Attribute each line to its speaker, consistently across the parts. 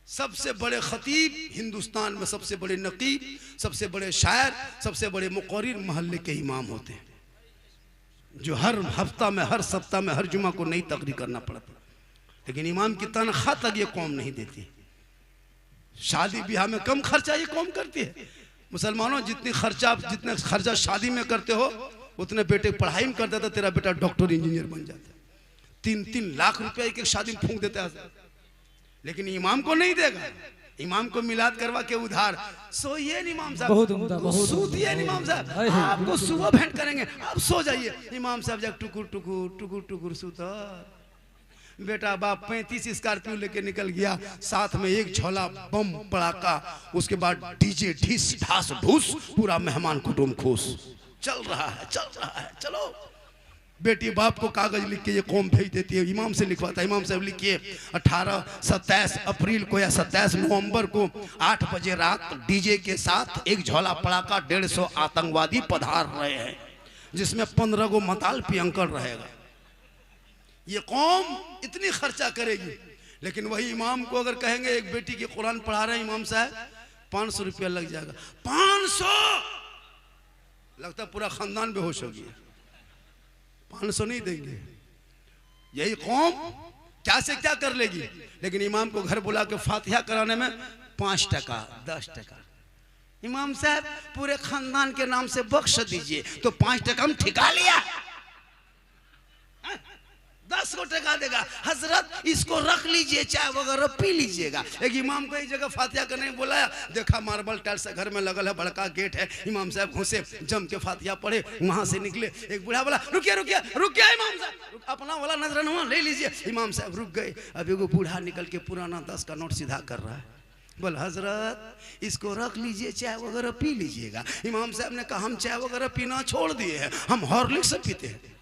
Speaker 1: सबसे बड़े खतीब हिंदुस्तान में, सबसे बड़े नकीब, सबसे बड़े शायर, सबसे बड़े मुक़र्रिर मोहल्ले के इमाम होते हैं, जो हर हफ्ता में, हर सप्ताह में, हर जुमा को नई तकरीर करना पड़ता। लेकिन इमाम की तनख्वाह तक ये कौम नहीं देती। शादी ब्याह में कम खर्चा ये कौम करती है। मुसलमानों, जितने खर्चा शादी में करते हो उतने बेटे पढ़ाई में कर देता, तेरा बेटा डॉक्टर इंजीनियर बन जाता है। 3-3 लाख रुपया एक शादी में फूंक देता है। लेकिन इमाम को नहीं देगा। इमाम को मिलाद करवा के उधार सोइए इमाम साहब, सूतिए इमाम साहब, आपको सुबह भेंट करेंगे, आप सो जाइए। इमाम साहब जब टुकुर टुकुर टुकुर टुकुर सूता, बेटा बाप 35 स्कॉर्पियो लेके निकल गया, साथ में एक झोला बम पड़ाका, उसके बाद डीजे ढिस ढास ढूस, पूरा मेहमान कुटुंब खुश। चल रहा है, चल रहा है, चलो। बेटी बाप को कागज लिख के ये कौम भेज देती है, इमाम से लिखवाता है। इमाम साहब लिखिए 27 अप्रैल को या 27 नवंबर को 8 बजे रात डीजे के साथ एक झोला पड़ाका 150 आतंकवादी पधार रहे हैं, जिसमें 15 गो मताल पियंकर रहेगा। ये कौम इतनी खर्चा करेगी। लेकिन वही इमाम को अगर कहेंगे एक बेटी की कुरान पढ़ा रहे हैं इमाम साहब, 500 रुपया लग जाएगा। 500 लगता पूरा खानदान बेहोश हो गया। 500 नहीं देंगे। यही कौम क्या से क्या कर लेगी। लेकिन इमाम को घर बुला के फातिहा कराने में 5 टका 10 टका, इमाम साहब पूरे खानदान के नाम से बख्श दीजिए, तो 5 टका हम ठिका लिया, 10 को टका देगा। हजरत इसको रख लीजिए, चाय वगैरह पी लीजिएगा। एक इमाम को एक जगह फातिहा करने बुलाया, देखा मार्बल टाइल्स घर में लगल है, बड़का गेट है। इमाम साहब घुसे, जम के फातिहा पढ़े, वहां से निकले। एक बूढ़ा बोला रुकिए रुकिए रुकिए इमाम साहब, अपना वाला नजराना ले लीजिए। इमाम साहब रुक गए। अब एगो बूढ़ा निकल के पुराना 10 का नोट सीधा कर रहा है। बोल हजरत इसको रख लीजिए, चाय वगैरह पी लीजिएगा। इमाम साहब ने कहा हम चाय वगैरह पीना छोड़ दिए हैं, हम हॉर्लिक्स से पीते हैं।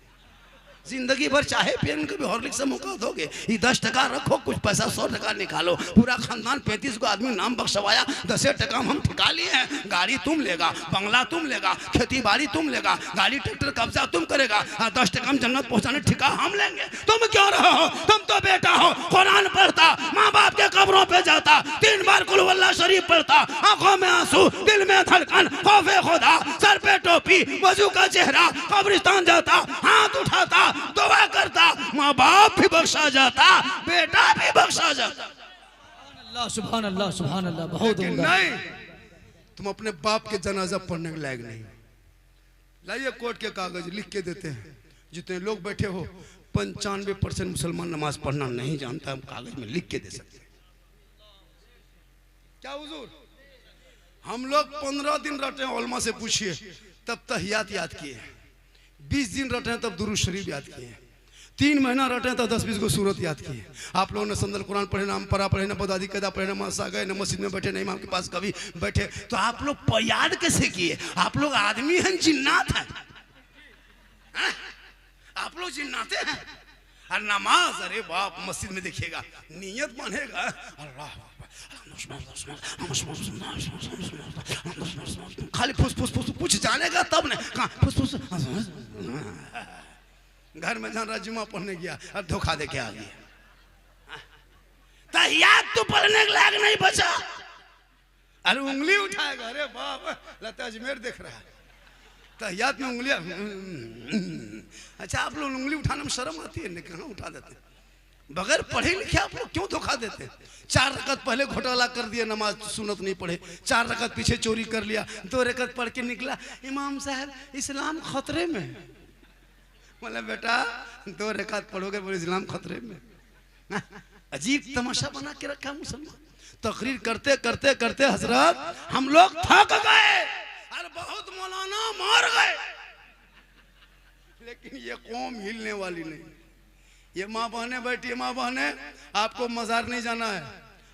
Speaker 1: जिंदगी भर चाहे पियन कभी हॉर्लिक्स से मुका दोगे। ये 10 टका रखो, कुछ पैसा 100 टका निकालो। पूरा खानदान 35 को आदमी नाम बख्शवाया, 10 टका हम ठिका लिए हैं। गाड़ी तुम लेगा, बंगला तुम लेगा, खेती बाड़ी तुम लेगा, गाड़ी ट्रैक्टर कब्जा तुम करेगा, 10 टका हम जन्नत पहुंचाने ठिका हम लेंगे। तुम क्यों रहे हो? तुम तो बेटा हो, कुरान पढ़ता, माँ बाप के कब्रों पे जाता, 3 बार कुल वल्लाह शरीफ पढ़ता, आंखों में आंसू, दिल में धड़कन, खौफे खुदा, सर पे टोपी, वजू का चेहरा, कब्रिस्तान जाता, हाथ उठाता, दुआ करता, माँ बाप भी बख्शा जाता, बेटा भी बख्शा जाता।
Speaker 2: अल्लाह सुभान अल्लाह सुभान अल्लाह। बहुत
Speaker 1: नहीं, तुम अपने बाप के जनाजा पढ़ने के लायक नहीं। लाइए कोर्ट के कागज लिख के देते हैं। जितने लोग बैठे हो 95% मुसलमान नमाज पढ़ना नहीं जानता, हम कागज में लिख के दे सकते हैं। क्या हुजूर, हम लोग 15 दिन रटे उलमा से पूछिए, तब तहियात याद किए। 20 दिन रटे हैं तब दुरूद शरीफ याद किए। 3 महीना रटे हैं तब 10-20 को सूरत याद किए। आप लोगों ने संदल कुरान पढ़े, नाम परा पढ़े, न बदादी कदा पढ़े, न मसा गए, न मस्जिद में बैठे, न इमाम के पास कभी बैठे, तो आप लोग याद कैसे किए? आप लोग आदमी हैं, जिन्नात हैं? आप लोग जिन्नाते हैं। और नमाज, अरे बाप, मस्जिद में देखिएगा नियत बनेगा, अल्लाह खाली फुस फुस फुस कुछ जानेगा तब ने कहा फुस फुस। घर में जान रहा जुमा पढ़ने गया और धोखा दे के आ गया। तहियात तो पढ़ने के लायक नहीं बचा। अरे उंगली उठाएगा, अरे बाप लता अजमेर देख रहा है। तहियात में उंगलियां, अच्छा आप लोग उंगली उठाने में शर्म आती है, कहाँ उठा देते? बगैर पढ़े लिखे आप लोग क्यों धोखा देते? 4 रकत पहले घोटाला कर दिया, नमाज सुन्नत नहीं पढ़े, 4 रकत पीछे चोरी कर लिया, 2 रकत पढ़ के निकला, इमाम साहब इस्लाम खतरे में। बोला बेटा 2 रकत पढ़ोगे बोले इस्लाम खतरे में। अजीब तमाशा बना के रखा मुसलमान। तकरीर करते करते करते हजरत हम लोग थक गए और बहुत मौलाना मार गए। लेकिन ये कौम हिलने वाली नहीं। ये माँ बहने बैठी है, माँ बहने आपको मजार नहीं जाना है,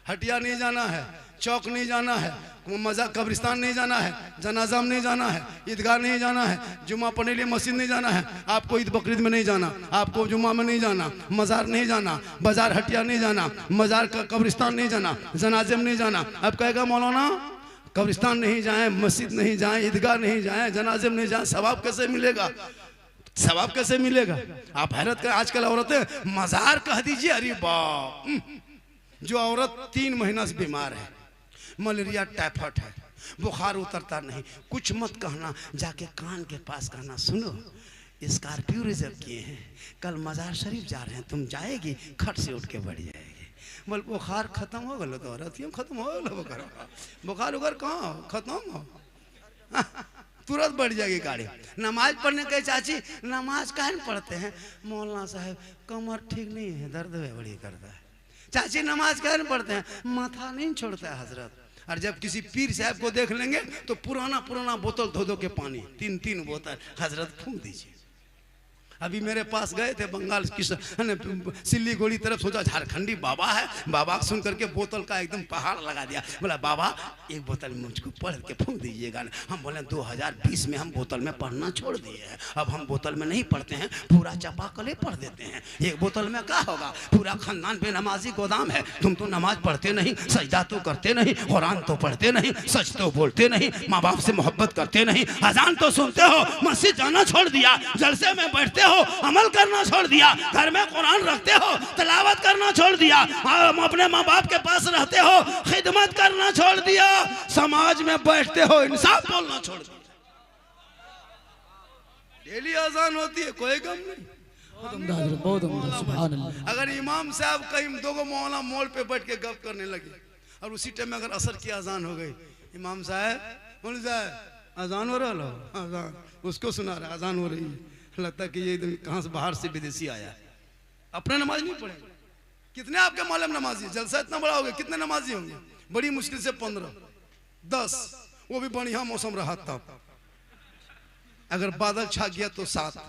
Speaker 1: हटिया नहीं जाना है, चौक नहीं जाना है, मजा कब्रिस्तान नहीं जाना है, जनाजा में नहीं जाना है, ईदगाह नहीं जाना है, जुमा पढ़ने लिए मस्जिद नहीं जाना है, आपको ईद बकरीद में नहीं जाना, आपको जुमा में नहीं जाना, मजार नहीं जाना, बाजार हटिया नहीं जाना, मजार का कब्रिस्तान नहीं जाना, जनाजे में नहीं जाना। अब कहेगा मौलाना कब्रिस्तान नहीं जाए, मस्जिद नहीं जाए, ईदगाह नहीं जाए, जनाजे में नहीं जाए, सवाब कैसे मिलेगा? सवाब कैसे मिलेगा? आप हैरत कर, आजकल औरतें मजार कह दीजिए, अरे बाप जो औरत 3 महीना से बीमार है, मलेरिया टाइफाइड है, बुखार उतरता नहीं, कुछ मत कहना, जाके कान के पास कहना, सुनो स्कॉर्पियो रिजर्व किए हैं, कल मजार शरीफ जा रहे हैं, तुम जाएगी, खट से उठ के बढ़ जाएगी। बोल बुखार खत्म हो गलो, तो औरत खत्म हो गलो, बुखार उखार कहाँ खत्म हो, तुरंत बढ़ जाएगी गाड़ी। नमाज पढ़ने के चाची, नमाज काहे नहीं पढ़ते हैं? मौलाना साहब कमर ठीक नहीं है, दर्द है बड़ी करता है। चाची नमाज काहे नहीं पढ़ते हैं? माथा नहीं छोड़ता है हजरत। और जब किसी पीर साहब को देख लेंगे तो पुराना पुराना बोतल धो धो के पानी 3-3 बोतल, हजरत फूंक दीजिए। अभी मेरे पास गए थे बंगाल की सिल्लीगुड़ी तरफ, सोचा झारखंडी बाबा है, बाबा सुन करके बोतल का एकदम पहाड़ लगा दिया। बोला बाबा एक बोतल मुझको पढ़ के फूंक दीजिएगा। हम बोले 2020 में हम बोतल में पढ़ना छोड़ दिए हैं, अब हम बोतल में नहीं पढ़ते हैं, पूरा चापाकले पढ़ देते हैं। एक बोतल में क्या होगा, पूरा खानदान बेनमाजी गोदाम है। तुम तो नमाज पढ़ते नहीं, सजदा तो करते नहीं, कुरान तो पढ़ते नहीं, सच तो बोलते नहीं, माँ बाप से मोहब्बत करते नहीं, अजान तो सुनते हो, मस्जिद जाना छोड़ दिया, जलसे में बैठते हो, अमल करना छोड़ दिया, घर में कुरान रखते हो, तिलावत करना छोड़ दिया, अपने माँ बाप के पास रहते हो, खिदमत करना छोड़ दिया, समाज में बैठते हो, इंसाफ बोलना छोड़ दिया। डेली अजान होती है, कोई गम नहीं।
Speaker 2: बहुत उम्दा, सुभान अल्लाह।
Speaker 1: अगर इमाम साहब कहीं 2 मौलाना मोड़ पे बैठ के गप करने लगे और उसी टाइम में अगर असर की अजान हो गई, इमाम साहब बोल जाए अजान हो रहा है, अजान उसको सुना रहा, अजान हो रही है, लगता है कि ये कहाँ से बाहर से विदेशी आया है। अपने नमाज नहीं पढ़े। कितने आपके मालूम नमाजी? जलसा इतना बड़ा हो गया, कितने नमाजी होंगे? बड़ी मुश्किल से 15-10, वो भी बढ़िया मौसम रहा तब। अगर बादल छा गया तो 7,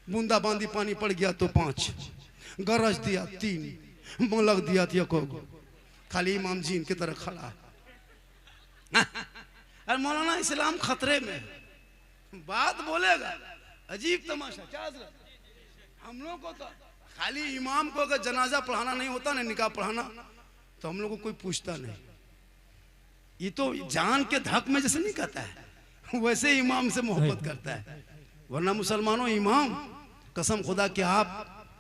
Speaker 1: बूंदाबांदी पानी पड़ गया तो 5, गरज दिया 3, मोलक दिया तो को, खाली इमाम जी इनकी तरह खड़ा है। अरे मौलाना इस्लाम खतरे में, बात बोलेगा अजीब तमाशा। क्या हम लोग को तो खाली इमाम को अगर जनाजा पढ़ाना नहीं होता ना, निकाह पढ़ाना, तो हम लोग को कोई पूछता नहीं। ये तो जान के धक में जैसे नहीं कहता है, वैसे इमाम से मोहब्बत करता है। वरना मुसलमानों, इमाम कसम खुदा के आप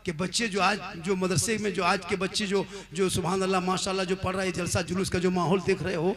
Speaker 1: के बच्चे जो आज जो मदरसे में जो आज के बच्चे जो सुभान अल्लाह माशाल्लाह जो पढ़ रहे हैं, जलसा जुलूस का जो माहौल देख रहे हो,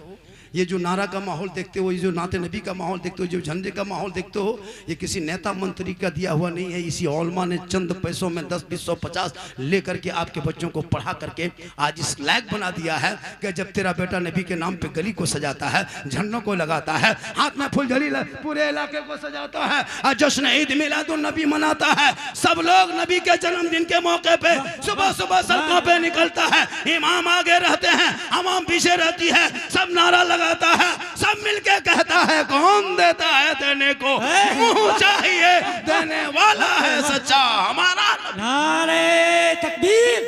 Speaker 1: ये जो नारा का माहौल देखते हो, ये जो नाते नबी का माहौल देखते हो, जो झंडे का माहौल देखते हो, ये किसी नेता मंत्री का दिया हुआ नहीं है। इसी औलमा ने चंद पैसों में 10, 20, 100, 50 लेकर के आपके बच्चों को पढ़ा करके आज इस लायक बना दिया है कि जब तेरा बेटा नबी के नाम पे गली को सजाता है, झंडों को लगाता है, हाथ में फुलझड़ी पूरे इलाके को सजाता है और जश्न ईद मिलादुन नबी मनाता है, सब लोग नबी के जन्मदिन के मौके पे सुबह सुबह सड़कों पे निकलता है, इमाम आगे रहते हैं, अवाम पीछे रहती है, सब नारा लगाता है, सब मिलके कहता है कौन देता है देने को, मुंह चाहिए देने वाला है सच्चा हमारा।
Speaker 3: नारे तकबीर,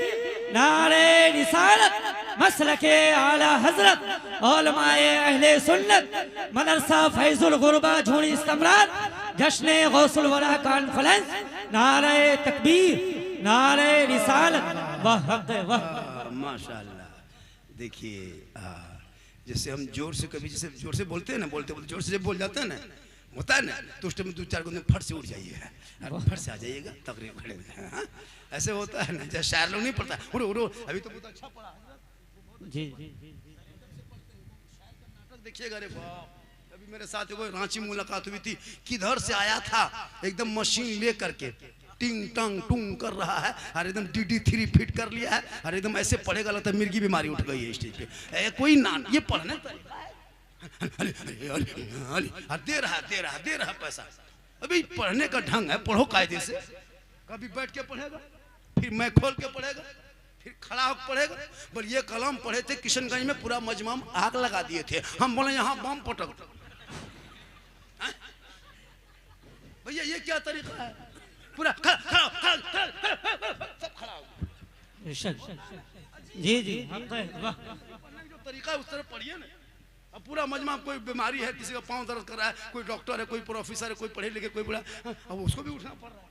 Speaker 3: नारे रिसालत, मसलके आला हजरत, उलमाए अहले सुन्नत, मदरसा फैजुल गुरबा झोड़ी सम्राट, जश्न गौसुल वरा कॉन्फ्रेंस, नारे तकबीर, नारे रिसालत, वाह वाह
Speaker 1: माशाअल्लाह। देखिए जैसे हम जोर से कभी जैसे जोर से बोलते हैं ना, बोलते बोलते जोर से जब बोल जाते हैं ना, होता है ना, तो उस टाइम 2-4 गुना फट से उड़ जाइएगा, फट से आ जाइएगा, तकरीर खड़े हाँ? ऐसे होता है ना, जैसे शायर लोग नहीं पढ़ता उड़ो उड़ो। अभी तो बहुत अच्छा पढ़ा
Speaker 3: जी।
Speaker 1: देखिएगा, अरे बाप, अभी मेरे साथ कोई रांची मुलाकात हुई थी, किधर से आया था, एकदम मशीन ले करके टिंग टंग टूंग कर रहा है, और एकदम DD3 फिट कर लिया है, और एकदम ऐसे पढ़ेगा लगता है मिर्गी बीमारी उठ गई है स्टेज पे। कोई ना, ये पढ़ने तरीका है, दे रहा पैसा। अभी पढ़ने का ढंग है, पढ़ो कायदे से। कभी बैठ के पढ़ेगा, फिर मैं खोल के पढ़ेगा, फिर खड़ा होकर पढ़ेगा। बोल ये कलम पढ़े थे किशनगंज में, पूरा मजमा में आग लगा दिए थे, हम बोले यहाँ बम पटक। भैया ये क्या तरीका है? पूरा सब खड़ा हो।
Speaker 3: जी
Speaker 1: जो तरीका है उस तरह पढ़िए ना। अब पूरा मजमा, कोई बीमारी है, किसी का पांव दर्द कर रहा है, कोई डॉक्टर है, कोई प्रोफेसर है, कोई पढ़े लिखे, कोई बड़ा, अब उसको भी उठना पड़ रहा है।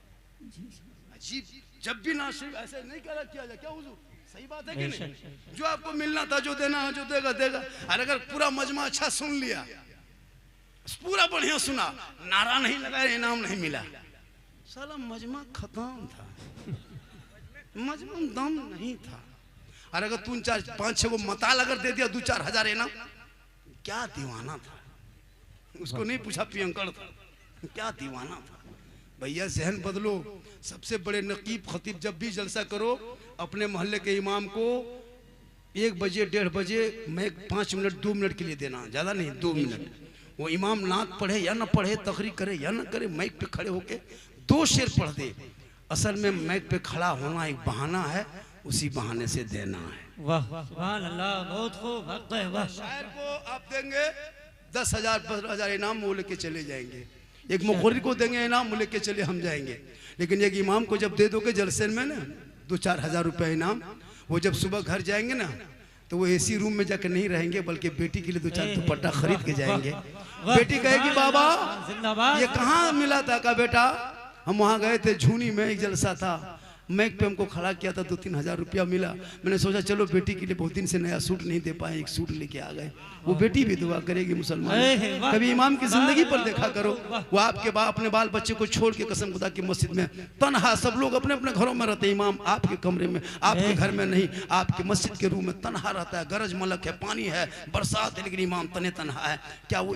Speaker 1: अजीब, जब भी ना ऐसे नहीं किया जाए, क्या हुजूर, सही बात है कि नहीं? जो आपको मिलना था, जो देना है, जो देगा देगा। और अगर पूरा मजमा अच्छा सुन लिया, पूरा बढ़िया सुना, नारा नहीं लगाया, इनाम नहीं मिला, साला मजमा खत्म था, मजमा दम नहीं था। और अगर तू 4-5-6 को मताल अगर दे दिया 2-4 हजार इनाम, क्या दीवाना था। उसको नहीं पूछा पियंकड़ था, क्या दीवाना था। भैया जहन बदलो। सबसे बड़े नकीब खतीब जब भी जलसा करो, अपने मोहल्ले के इमाम को 1 बजे 1:30 बजे मैं 5 मिनट 2 मिनट के लिए देना, ज़्यादा नहीं 2 मिनट। वो इमाम नात पढ़े या ना पढ़े, तकरीर करे या ना करे, माइक पे खड़े होके 2 शेर पढ़ दे। असल में माइक पे खड़ा होना एक बहाना है, उसी बहाने से देना है।
Speaker 3: वाह सुभान अल्लाह, बहुत खूब। वाह
Speaker 1: शायर को आप देंगे 10,000 15,000 इनाम, वो लेके चले जाएंगे। एक मुखर्रिर को देंगे इनाम, वो लेके चले हम जाएंगे। लेकिन एक इमाम को जब दे दोगे जलसे में ना 2-4 हजार रुपया इनाम, वो जब सुबह घर जाएंगे ना तो वो एसी रूम में जाकर नहीं रहेंगे, बल्कि बेटी के लिए 2-4 दुपट्टा खरीद के जाएंगे। बेटी कहेगी बाबा ये कहाँ मिला था? का बेटा हम वहाँ गए थे, झूनी में एक जलसा था, मैक पे हमको खड़ा किया था, 2-3 हजार रुपया मिला। मैंने सोचा चलो बेटी के लिए बहुत दिन से नया सूट नहीं दे पाए, एक सूट लेके आ गए। वो बेटी भी दुआ करेगी मुसलमान। कभी इमाम की जिंदगी पर देखा करो, वो आपके अपने बाल बच्चे को छोड़ के कसम खुदा की मस्जिद में तन्हा, सब लोग अपने अपने घरों में रहते हैं, इमाम आपके कमरे में, आपके घर में नहीं, आपके मस्जिद के रूम में तन्हा रहता है। गरज मलक है, पानी है, बरसात है, लेकिन इमाम तने तन्हा है। क्या वो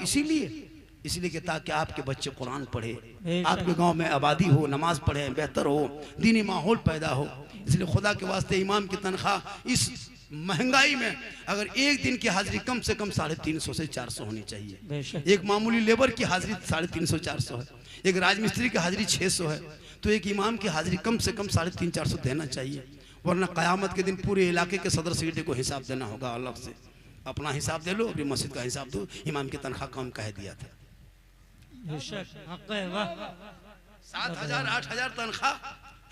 Speaker 1: इसीलिए कि ताकि आपके बच्चे कुरान पढ़े, आपके गांव में आबादी हो, नमाज पढ़े, बेहतर हो, दीनी माहौल पैदा हो। इसलिए खुदा के वास्ते इमाम की तनख्वाह इस महंगाई में अगर एक दिन की हाजिरी कम से कम 350 से 400 होनी चाहिए। एक मामूली लेबर की हाजिरी 350-400 है, एक राजमिस्त्री की हाजिरी 600 है, तो एक इमाम की हाजिरी कम से कम 350-400 देना चाहिए। वरना क़यामत के दिन पूरे इलाके के सदर सेक्रेटरी को हिसाब देना होगा अलग से। अपना हिसाब दे लो, अपनी मस्जिद का हिसाब दो, इमाम की तनख्वाह कम कह दिया था। 7,000-8,000 तनख्वाह।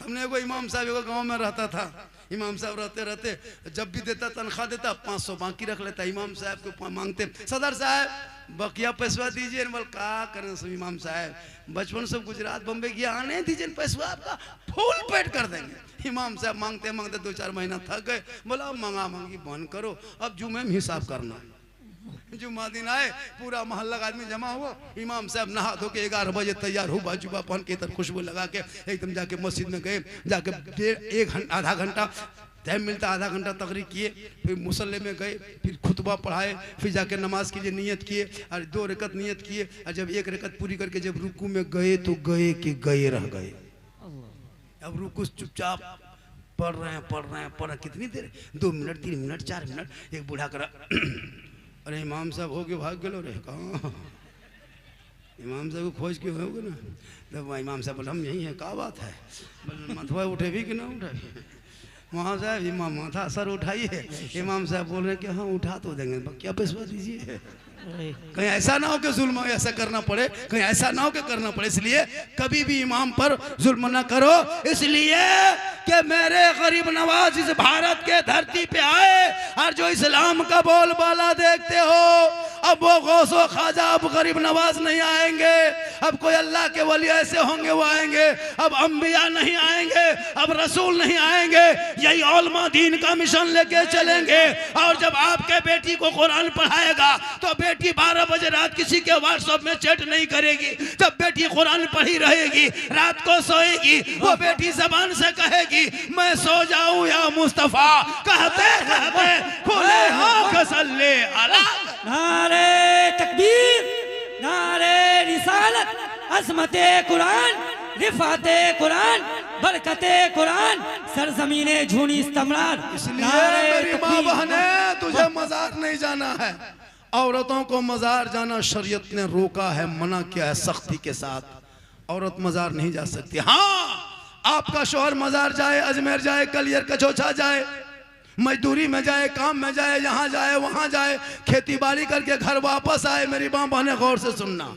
Speaker 1: हमने एगो इमाम साहब एगो गांव में रहता था, इमाम साहब रहते रहते जब भी देता तनख्वाह देता 500 बाकी रख लेता। इमाम साहब को मांगते सदर साहब बकिया पैसा दीजिए। बोल का करें सब इमाम साहब, बचपन से गुजरात बम्बई किया, आने दीजिए पैसा आपका फुल पेड कर देंगे। इमाम साहब मांगते मांगते 2-4 महीना थक गए। बोला मांगी बंद करो, अब जुमे में हिसाब करना। जुम्मा दिन आए, पूरा मोहल्ला का आदमी जमा हुआ, इमाम साहब नहा धो के 11 बजे तैयार हो, बाजुबा पहन के इधर खुशबू लगा के एकदम जाके मस्जिद में गए। जाके आधा घंटा टाइम मिलता, आधा घंटा तकरीर किए, फिर मुसल्ले में गए, फिर खुतबा पढ़ाए, फिर जाके नमाज के लिए नियत किए और 2 रकत नियत किए। और जब 1 रकत पूरी करके जब रुकू में गए तो गए रह गए। अब रुकू चुपचाप पढ़ रहे कितनी देर, 2 मिनट 3 मिनट 4 मिनट। एक बूढ़ा करा अरे इमाम साहब हो के भाग गए रे, कहाँ इमाम साहब को खोज के हो गए ना। तब इमाम साहब बोले हम यही है, क्या बात है? मथुआ उठे भी कि ना उठे? वहाँ साहब इमाम माथा सर उठाइए। इमाम साहब बोल रहे कि हाँ उठा तो देंगे, क्या पैसा दीजिए। कहीं ऐसा ना हो कि जुल्म ऐसा करना पड़े, कहीं ऐसा ना हो कि करना पड़े। इसलिए कभी भी इमाम पर जुल्म ना करो, इसलिए कि मेरे गरीब नवाज इस भारत के धरती पे आए और जो इस्लाम का बोलबाला देखते हो, अब वो गौसो ख्वाजा अब गरीब नवाज नहीं आएंगे, अब कोई अल्लाह के वली ऐसे होंगे वो आएंगे, अब अंबिया नहीं आएंगे, अब रसूल नहीं आएंगे। यही उलमा दीन का मिशन लेके चलेंगे। और जब आपके बेटी को कुरान पढ़ाएगा तो बेटी 12 बजे रात किसी के व्हाट्सएप में चैट नहीं करेगी। जब बेटी कुरान पढ़ी रहेगी, रात को सोएगी, वो बेटी जबान से कहेगी मैं सो जाऊं या मुस्तफा, कहते कहते खुले आंख सल्ले अला।
Speaker 3: नारे तकबीर, नारे रिसालत, अज़मते कुरान, रिफाते कुरान, बरकते कुरान, सरजमीने झूनी इस्तेमाल।
Speaker 1: इसलिए मेरी माँ बहने तुझे मजार नहीं जाना है। औरतों को मजार जाना शरीयत ने रोका है, मना किया है सख्ती के साथ। औरत मजार नहीं जा सकती। हाँ आपका शौहर मजार जाए, अजमेर जाए, कलियर कचौछा जाए, मजदूरी में जाए, काम में जाए, यहाँ जाए वहाँ जाए, खेती बाड़ी करके घर वापस आए। मेरी माँ बहने गौर से सुनना,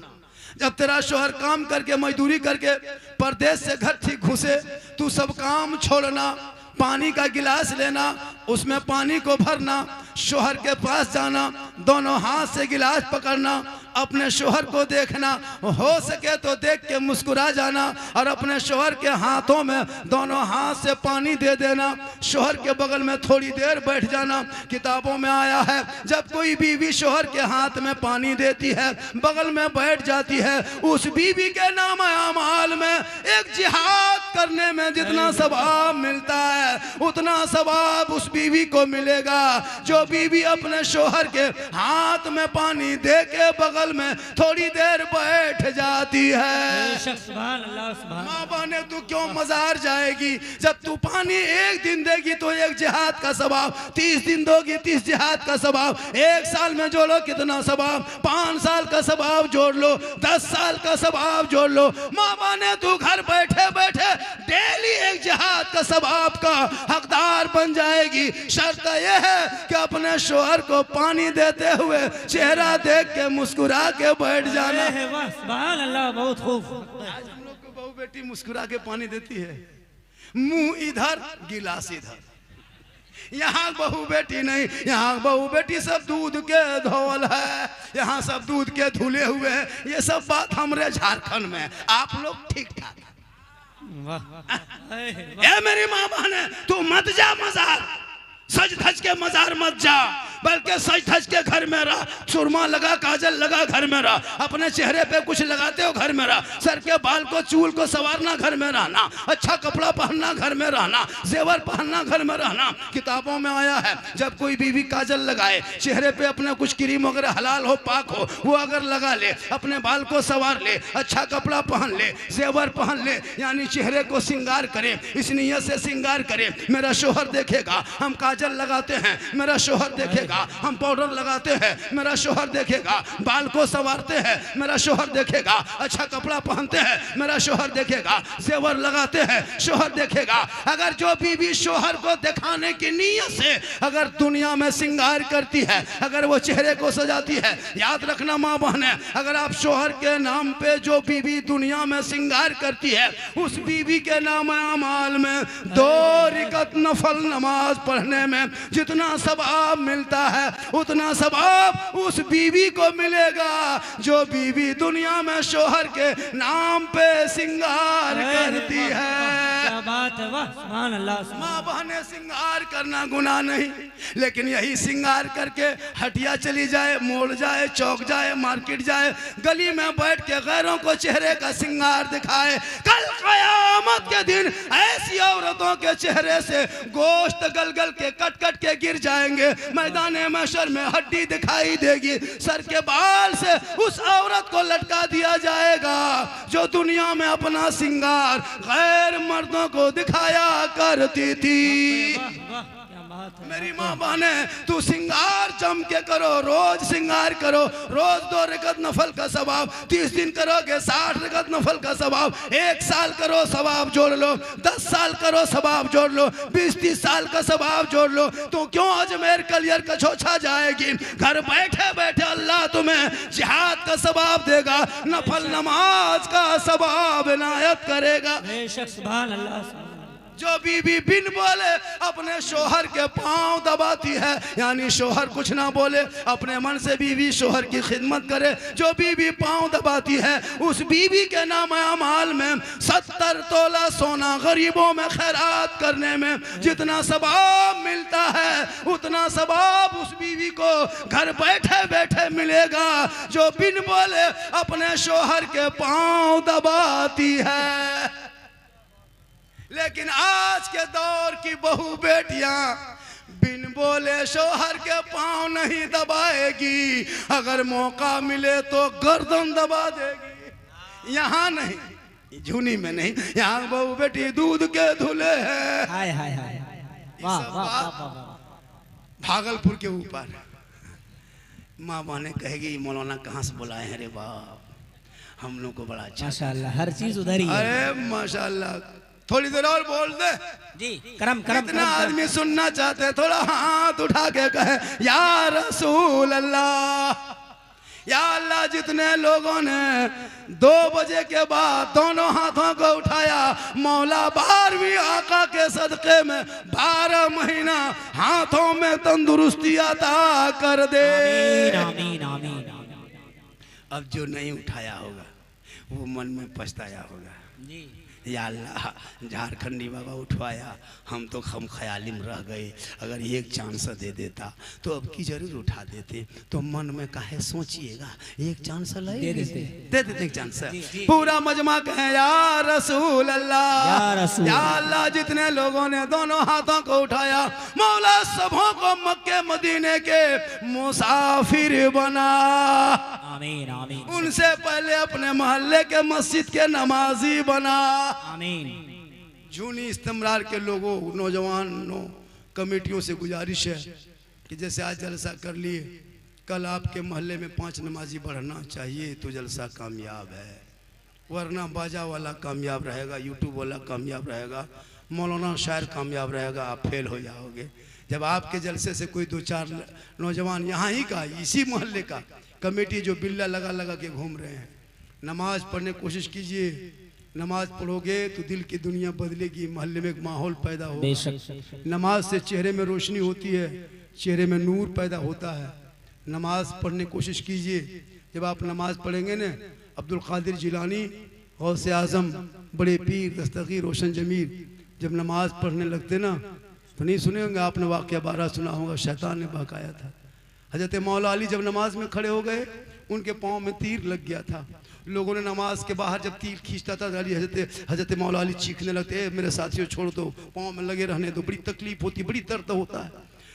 Speaker 1: जब तेरा शौहर काम करके मजदूरी करके परदेश से घर ठीक घुसे, तू सब काम छोड़ना, पानी का गिलास लेना, उसमें पानी को भरना, शौहर के पास जाना, दोनों हाथ से गिलास पकड़ना, अपने शौहर को देखना, हो सके तो देख के मुस्कुरा जाना और अपने शौहर के हाथों में दोनों हाथ से पानी दे देना, शौहर के बगल में थोड़ी देर बैठ जाना। किताबों में आया है जब कोई बीवी शौहर के हाथ में पानी देती है, बगल में बैठ जाती है, उस बीवी के नाम अमाल में एक जिहाद करने में जितना सवाब मिलता है उतना सवाब उस बीवी को मिलेगा जो बीवी अपने शोहर के हाथ में पानी दे के बगल में थोड़ी देर बैठ जाती है।
Speaker 3: सुभान अल्लाह सुभान।
Speaker 1: माँ बहने तू क्यों मजार जाएगी? जब तू पानी एक दिन देगी तो एक जिहाद का सवाब, 30 दिन दोगी 30 जिहाद का सवाब, 1 साल में जोड़ो कितना सवाब, 5 साल का सवाब जोड़ लो, 10 साल का सवाब जोड़ लो। माँ बहने तू घर बैठे बैठे डेली एक जिहाद का सवाब का हकदार बन जाएगी। शर्त यह है कि अपने शोहर को पानी देते हुए चेहरा देख के मुस्कुरा के बैठ जाना।
Speaker 3: सुभान अल्लाह, बहुत खूब।
Speaker 1: आज हम लोग को बहू बेटी मुस्कुरा के पानी देती है, मुंह इधर गिलास इधर। यहाँ बहू बेटी नहीं, यहाँ बहू बेटी सब दूध के धोल है, यहाँ सब दूध के धुले हुए हैं। ये सब बात हमारे झारखंड में, आप लोग ठीक ठाक। ए मेरी माँ बहन, तू मत जा मजार, सज धज के मजार मत जा, बल्कि सज धज के घर में रह। सुरमा लगा, काजल लगा, घर में रह। अपने चेहरे पे कुछ लगाते हो, घर में रह। सर के बाल को चूल को संवारना, घर में रहना। अच्छा कपड़ा पहनना, घर में रहना। जेवर पहनना, घर में रहना। किताबों में आया है जब कोई बीवी काजल लगाए, चेहरे पे अपने कुछ क्रीम वगैरह हलाल हो पाक हो वो अगर लगा ले, अपने बाल को संवार ले, अच्छा कपड़ा पहन ले, जेवर पहन ले, यानी चेहरे को श्रृंगार करे, इस नियत से श्रृंगार करे मेरा शोहर देखेगा। हम काजल लगाते हैं, मेरा शोहर देखेगा। हम पाउडर लगाते हैं, मेरा शोहर देखेगा। बाल को संवारते हैं, मेरा शोहर देखेगा। अच्छा कपड़ा पहनते हैं, मेरा शोहर देखेगा। जेवर लगाते हैं, शोहर देखेगा। अगर जो बीवी शोहर को दिखाने की नीयत से अगर दुनिया में श्रृंगार करती है, अगर वो चेहरे को सजाती है, याद रखना माँ बहने, अगर आप शोहर के नाम पे जो बीवी दुनिया में श्रृंगार करती है, उस बीवी के नाम अमाल में 2 रकात नफल नमाज पढ़ने में जितना सवाब मिलता है उतना सवाब उस बीवी को मिलेगा जो बीवी दुनिया में शोहर के नाम पे श्रृंगार करती है।
Speaker 3: क्या बात है, वाह सुभान अल्लाह।
Speaker 1: माँ बहने श्रृंगार करना गुनाह नहीं, लेकिन यही श्रृंगार करके हटिया चली जाए, मोड़ जाए, चौक जाए, मार्केट जाए, गली में बैठ के गैरों को चेहरे का श्रृंगार दिखाए, कल क़यामत के दिन ऐसी औरतों के चेहरे से गोश्त गल गल के कट कट के गिर जाएंगे। मैदान महशर में हड्डी दिखाई देगी, सर के बाल से उस औरत को लटका दिया जाएगा जो दुनिया में अपना श्रृंगार गैर मर्दों को दिखाया करती थी। मेरी माँ बहने तू श्रृंगार जम के करो, रोज श्रृंगार करो, रोज 2 रकात नफल का सवाब, 30 दिन करोगे 60 रकात नफल का सवाब, 1 साल करो सवाब जोड़ लो, 10 साल करो सवाब जोड़ लो, 20-30 साल का सवाब जोड़ लो। तो क्यों अजमेर कलियर का छोछा जाएगी? घर बैठे बैठे अल्लाह तुम्हें जिहाद का सवाब देगा, नफल नमाज का सवाब इनायत करेगा।
Speaker 3: सुभान अल्लाह।
Speaker 1: जो बीवी बिन बोले अपने शोहर के पांव दबाती है, यानी शोहर कुछ ना बोले, अपने मन से बीवी शोहर की खिदमत करे, जो बीवी पांव दबाती है उस बीवी के नाम अमाल में 70 तोला सोना गरीबों में खैरात करने में जितना सवाब मिलता है उतना सवाब उस बीवी को घर बैठे बैठे मिलेगा जो बिन बोले अपने शोहर के पांव दबाती है। लेकिन आज के दौर की बहू बेटियां बिन बोले शोहर के पांव नहीं दबाएगी, अगर मौका मिले तो गर्दन दबा देगी। यहाँ नहीं, झुनी में नहीं, यहाँ बहू बेटी दूध के धुले हैं।
Speaker 3: हाय हाय हाय, वाह वाह वाह।
Speaker 1: भागलपुर के ऊपर माँ बहने कहेगी मौलाना कहाँ से बुलाए हैं रे बाप, हम लोग को बड़ा अच्छा।
Speaker 3: माशाल्लाह, हर चीज उधर ही है।
Speaker 1: अरे माशाल्लाह, थोड़ी देर और बोल दे
Speaker 3: जी। करम करम।
Speaker 1: कितना आदमी सुनना चाहते हैं, थोड़ा हाथ उठा के कहे या रसूल अल्लाह। या अल्लाह, जितने लोगों ने 2 बजे के बाद दोनों हाथों को उठाया, मौला 12वीं आका के सदक़े में 12 महीना हाथों में तंदुरुस्ती अता कर दे।
Speaker 3: आमीन आमीन।
Speaker 1: अब जो नहीं उठाया होगा वो मन में पछताया होगा
Speaker 3: जी।
Speaker 1: या अल्लाह झारखंडी बाबा उठवाया, हम तो हम ख्याली में रह गए, अगर एक चांस दे देता तो अब की जरूर उठा देते। तो मन में काहे सोचिएगा, एक चांस दे देते एक चांस। पूरा मजमा कहे या रसूल अल्लाह, या अल्लाह जितने लोगों ने दोनों हाथों को उठाया, मौला सबों को मक्के मदीने के मुसाफिर बना।
Speaker 3: आमीन आमीन।
Speaker 1: उनसे पहले अपने मोहल्ले के मस्जिद के नमाजी बना।
Speaker 3: आमीन।
Speaker 1: जूनी इस्तेमरार के लोगों, नौजवानों, कमेटियों से गुजारिश है कि जैसे आज जलसा कर लिए, कल आपके मोहल्ले में 5 नमाजी बढ़ना चाहिए तो जलसा कामयाब है, वरना बाजा वाला कामयाब रहेगा, यूट्यूब वाला कामयाब रहेगा, मौलाना शायर कामयाब रहेगा, आप फेल हो जाओगे। जब आपके जलसे से कोई 2-4 नौजवान यहाँ ही का, इसी मोहल्ले का कमेटी जो बिल्ला लगा लगा के घूम रहे हैं, नमाज पढ़ने की कोशिश कीजिए। नमाज पढ़ोगे तो दिल की दुनिया बदलेगी, मोहल्ले में एक माहौल पैदा होगा। नमाज से चेहरे में रोशनी होती है, चेहरे में नूर पैदा होता है। नमाज पढ़ने की कोशिश कीजिए। जब आप नमाज पढ़ेंगे ना, अब्दुल कादिर जिलानी, गौसे आजम, बड़े पीर दस्तगीर रोशन जमीर जब नमाज पढ़ने लगते ना, तो नहीं सुने होंगे आपने, वाक़या 12 सुना होगा, शैतान ने बहकाया था। हजरत मौला अली जब नमाज में खड़े हो गए, उनके पाँव में तीर लग गया था। लोगों ने नमाज के बाहर जब तीर खींचता था, हजरत मौला अली चीखने लगते, मेरे साथियों छोड़ दो, पाँव में लगे रहने दो, बड़ी तकलीफ होती, बड़ी दर्द होता है।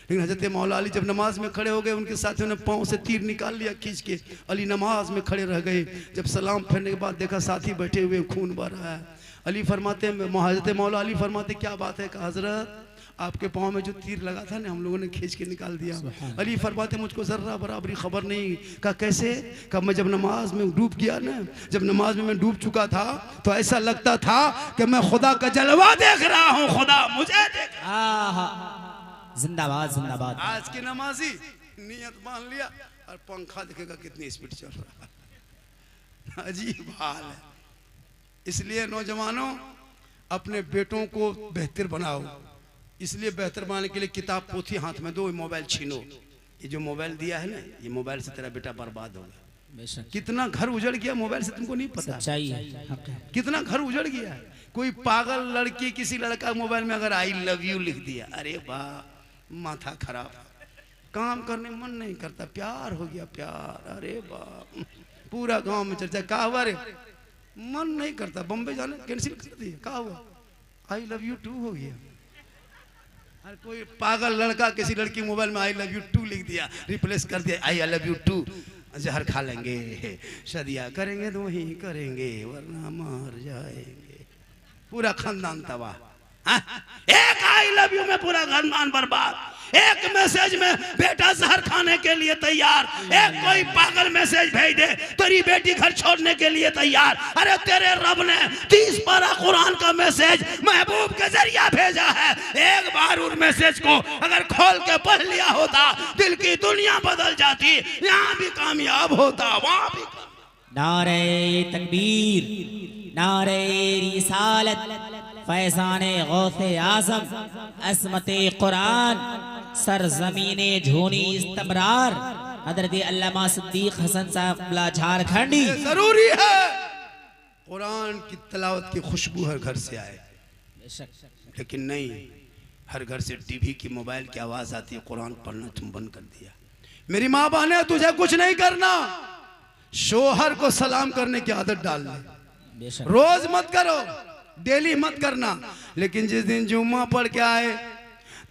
Speaker 1: लेकिन हजरत मौला अली जब नमाज में खड़े हो गए, उनके साथियों ने पाँव से तीर निकाल लिया खींच के, अली नमाज में खड़े रह गए। जब सलाम फेरने के बाद देखा साथी बैठे हुए, खून बह रहा है। अली फरमाते, हजरत मौला अली फरमाते, क्या बात है? कहा हजरत आपके पाँव में जो तीर लगा था ना, हम लोगों ने खींच के निकाल दिया। अली फरमाते, मुझको जर्रा बराबरी खबर नहीं। कहा कैसे? कहा मैं जब नमाज में डूब गया ना, जब नमाज में मैं डूब चुका था तो ऐसा लगता था कि मैं खुदा का जलवा देख रहा हूँ, खुदा मुझे देख।
Speaker 3: जिंदाबाद जिंदाबाद।
Speaker 1: आज की नमाजी नियत मान लिया और पंखा देखेगा कितनी स्पीड चल रहा है, अजीब हाल है। इसलिए नौजवानों, अपने बेटों को बेहतर बनाओ। इसलिए बेहतर बनाने के लिए किताब पोथी हाथ में दो, मोबाइल छीनो। ये जो मोबाइल दिया है ना, ये मोबाइल से तेरा बेटा बर्बाद होगा। कितना घर उजड़ गया मोबाइल से, तुमको नहीं पता। कितना घर उजड़ गया है। कोई पागल लड़की किसी लड़का मोबाइल में अगर आई लव यू लिख दिया, अरे वाह, माथा खराब, काम करने मन नहीं करता, प्यार हो गया प्यार, अरे वाह, पूरा गांव में चर्चा। कहा हुआ रे, मन नहीं करता, बम्बे जाने कैंसिल कर दिया। कहा हुआ आई लव यू टू हो गया। अरे कोई पागल लड़का किसी लड़की मोबाइल में आई लव यू टू लिख दिया, रिप्लेस कर दिया आई लव यू टू। जहर खा लेंगे, शादियाँ करेंगे तो वही करेंगे, वरना मर जाएंगे। पूरा खानदान तबाह। एक आई लव यू में पूरा खानदान बर्बाद। एक मैसेज में बेटा जहर खाने के लिए तैयार। एक कोई पागल मैसेज भेज दे, तेरी बेटी घर छोड़ने के लिए तैयार। अरे तेरे रब ने 30 पारा कुरान का मैसेज महबूब के जरिया भेजा है। एक बार उस मैसेज को अगर खोल के पढ़ लिया होता, दिल की दुनिया बदल जाती, यहाँ भी कामयाब होता, वहाँ भी।
Speaker 3: नारे तकबीर, नारे रिसालत, फैज़ाने गौसे आज़म, असमते कुरान, सरजमीने झोनी इस्तमरार, हज़रत अल्लामा सिद्दीक हसन साहब झारखंडी।
Speaker 1: जरूरी है कुरान की तिलावत की खुशबू हर घर से आए, लेकिन नहीं, हर घर से टीवी की मोबाइल की आवाज आती है, कुरान पढ़ना तुम बंद कर दिया। मेरी माँ बहने, तुझे कुछ नहीं करना, शोहर को सलाम करने की आदत डाल ले। रोज मत करो, डेली मत करना, लेकिन जिस दिन जुम्मा पढ़ के आए,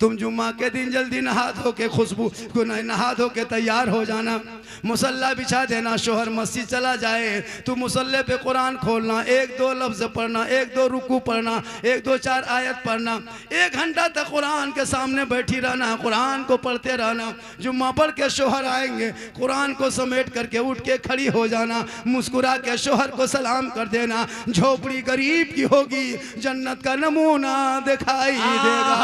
Speaker 1: तुम जुम्मा के दिन जल्दी नहा धो के खुशबू को नहा धो के तैयार हो जाना, मुसल्ला बिछा देना, शोहर मस्जिद चला जाए, तू मुसल्ले पे कुरान खोलना, 1-2 लफ्ज पढ़ना, 1-2 रुकू पढ़ना, 1-2-4 आयत पढ़ना, 1 घंटा तक कुरान के सामने बैठी रहना, कुरान को पढ़ते रहना। जुम्मा पढ़ के शोहर आएंगे, कुरान को समेट करके उठ के खड़ी हो जाना, मुस्कुरा के शोहर को सलाम कर देना। झोपड़ी गरीब की होगी, जन्नत का नमूना दिखाई देगा।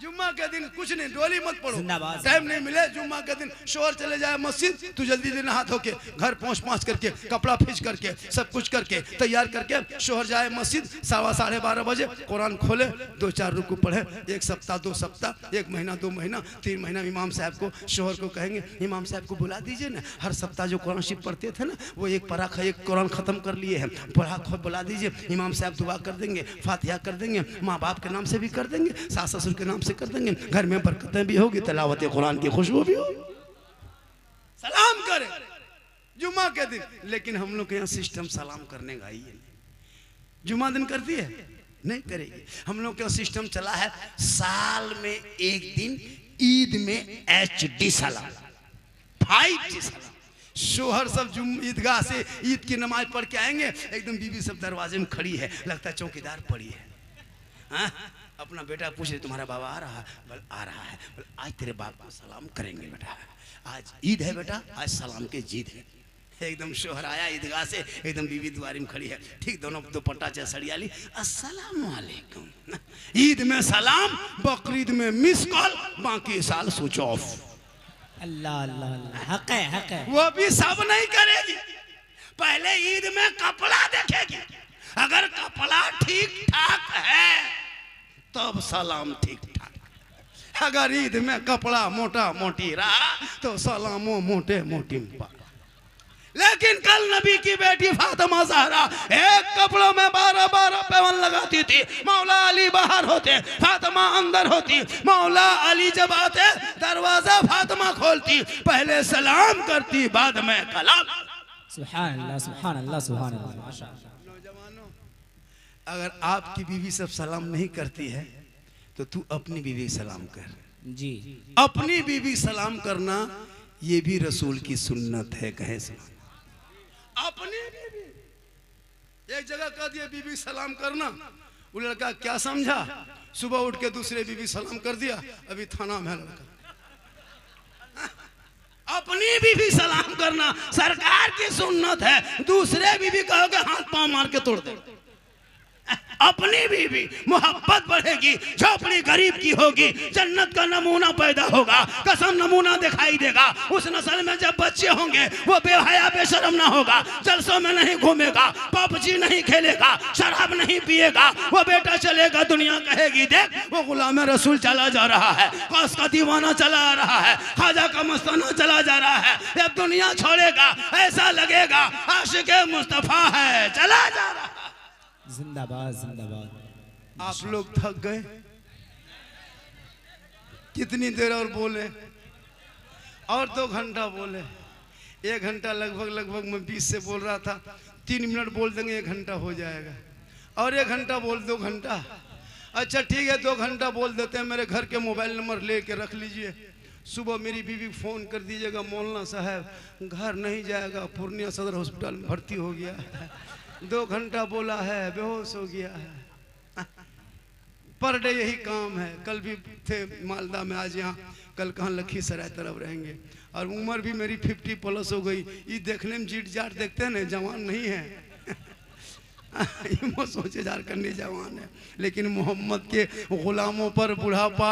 Speaker 1: जुम्मा के दिन कुछ नहीं, डोली मत पड़ो,
Speaker 3: जिंदाबाद।
Speaker 1: टाइम नहीं मिले जुम्मा के दिन, शोहर चले जाए मस्जिद, तू जल्दी दिन हाथ होके घर पहुंच करके कपड़ा खींच करके सब कुछ करके तैयार करके शोहर जाए मस्जिद, 12:15 बजे कुरान खोले, 2-4 रुकू पढ़े, 1 सप्ताह 2 सप्ताह 1 महीना 2 महीना 3 महीना इमाम साहब को शोहर को कहेंगे इमाम साहब को बुला दीजिए ना, हर सप्ताह जो कुरान शरीफ पढ़ते थे ना वो एक पारा एक कुरान खत्म कर लिए हैं, पढ़ा बुला दीजिए, इमाम साहब दुआ कर देंगे, फातिहा कर देंगे, माँ बाप के नाम से भी कर देंगे, सास ससुर के नाम से कर देंगे, घर में बरकतें भी होगी, तिलावत कुरान की खुशबू भी होगी। सलाम करें जुम्मा के दिन, लेकिन हम लोग के यहाँ सिस्टम सलाम करने का ही है। जुम्मा दिन करती है नहीं करेगी। हम लोग का सिस्टम चला है साल में एक दिन ईद में HD सलाम, 5G सलाम। शोहर सब ईदगाह से ईद की नमाज पढ़ के आएंगे, एकदम बीवी सब दरवाजे में खड़ी है, लगता है चौकीदार पड़ी है। हाँ? अपना बेटा पूछ रहे तुम्हारा बाबा आ रहा है? बोल आ रहा है। बोल आज तेरे बाप को सलाम करेंगे बेटा, आज ईद है बेटा, आज सलाम के जीद है। एकदम शोहर आया ईदगाह से, एकदम बीवी द्वारी में खड़ी है, ठीक दोनों दुपट्टा चसड़िया ली, अस्सलाम वालेकुम। ईद में सलाम, बकरीद में मिस कॉल, बाकी साल स्विच ऑफ।
Speaker 3: अल्लाह अल्लाह अल्लाह, हक है हक है।
Speaker 1: वो भी सब नहीं करेगी, पहले ईद में कपड़ा देखेगी, अगर कपड़ा ठीक ठाक है तब सलाम ठीक ठाक, अगर ईद में कपड़ा मोटा मोटी रहा तो सलामो मोटे मोटी पा। लेकिन कल नबी की बेटी फातिमा ज़हरा एक कपड़ों में 12-12 पैबंद लगाती थी, मौला अली बाहर होते, फातिमा अंदर होती, मौला अली जब आते दरवाजा फातिमा खोलती, पहले सलाम करती बाद में कलाम।
Speaker 3: सुभान अल्लाह सुभान अल्लाह सुभान अल्लाह। माशाअल्लाह।
Speaker 1: नौजवानों, अगर आपकी बीवी सब सलाम नहीं करती है तो तू अपनी बीवी सलाम कर।
Speaker 3: जी,
Speaker 1: अपनी बीवी सलाम करना ये भी रसूल की सुन्नत है। कहे सलाम अपनी बीवी, एक जगह कह दिया बीवी सलाम करना, वो लड़का क्या समझा, सुबह उठ के दूसरे बीवी सलाम कर दिया, अभी थाना में लड़का। अपनी बीवी सलाम करना सरकार की सुन्नत है, दूसरे बीवी कहोगे हाथ पांव मार के तोड़ दे। अपनी बीवी मोहब्बत बढ़ेगी, झोपड़ी गरीब की होगी, जन्नत का नमूना पैदा होगा, कसम नमूना दिखाई देगा। उस नस्ल में जब बच्चे होंगे वो बेहया बेशरम ना होगा, जलसों में नहीं घूमेगा, पबजी नहीं खेलेगा, शराब नहीं पिएगा, वो बेटा चलेगा दुनिया कहेगी देख वो गुलाम रसूल चला जा रहा है, कौस का दीवाना चला आ रहा है, खाजा का मस्ताना चला जा रहा है, जब दुनिया छोड़ेगा ऐसा लगेगा आशिक़े मुस्तफा है चला जा रहा है।
Speaker 3: जिंदाबाद जिंदाबाद।
Speaker 1: आप लोग थक गए, कितनी देर और बोले, और 2 घंटा बोले, 1 घंटा लगभग मैं 20 से बोल रहा था, 3 मिनट बोल देंगे 1 घंटा हो जाएगा, और 1 घंटा बोल 2 घंटा। अच्छा ठीक है 2 घंटा बोल देते हैं, मेरे घर के मोबाइल नंबर ले के रख लीजिए, सुबह मेरी बीवी फ़ोन कर दीजिएगा, मौलाना साहब घर नहीं जाएगा, पूर्णिया सदर हॉस्पिटल में भर्ती हो गया है, 2 घंटा बोला है बेहोश हो गया है। पर डे यही काम है, कल भी थे मालदा में, आज यहाँ, कल कहाँ लखीसराय तरफ रहेंगे, और उम्र भी मेरी 50+ हो गई। ये देखने में जीट जाट देखते हैं ना, जवान नहीं है सोचे जार करने जवान है, लेकिन मोहम्मद के गुलामों पर बुढ़ापा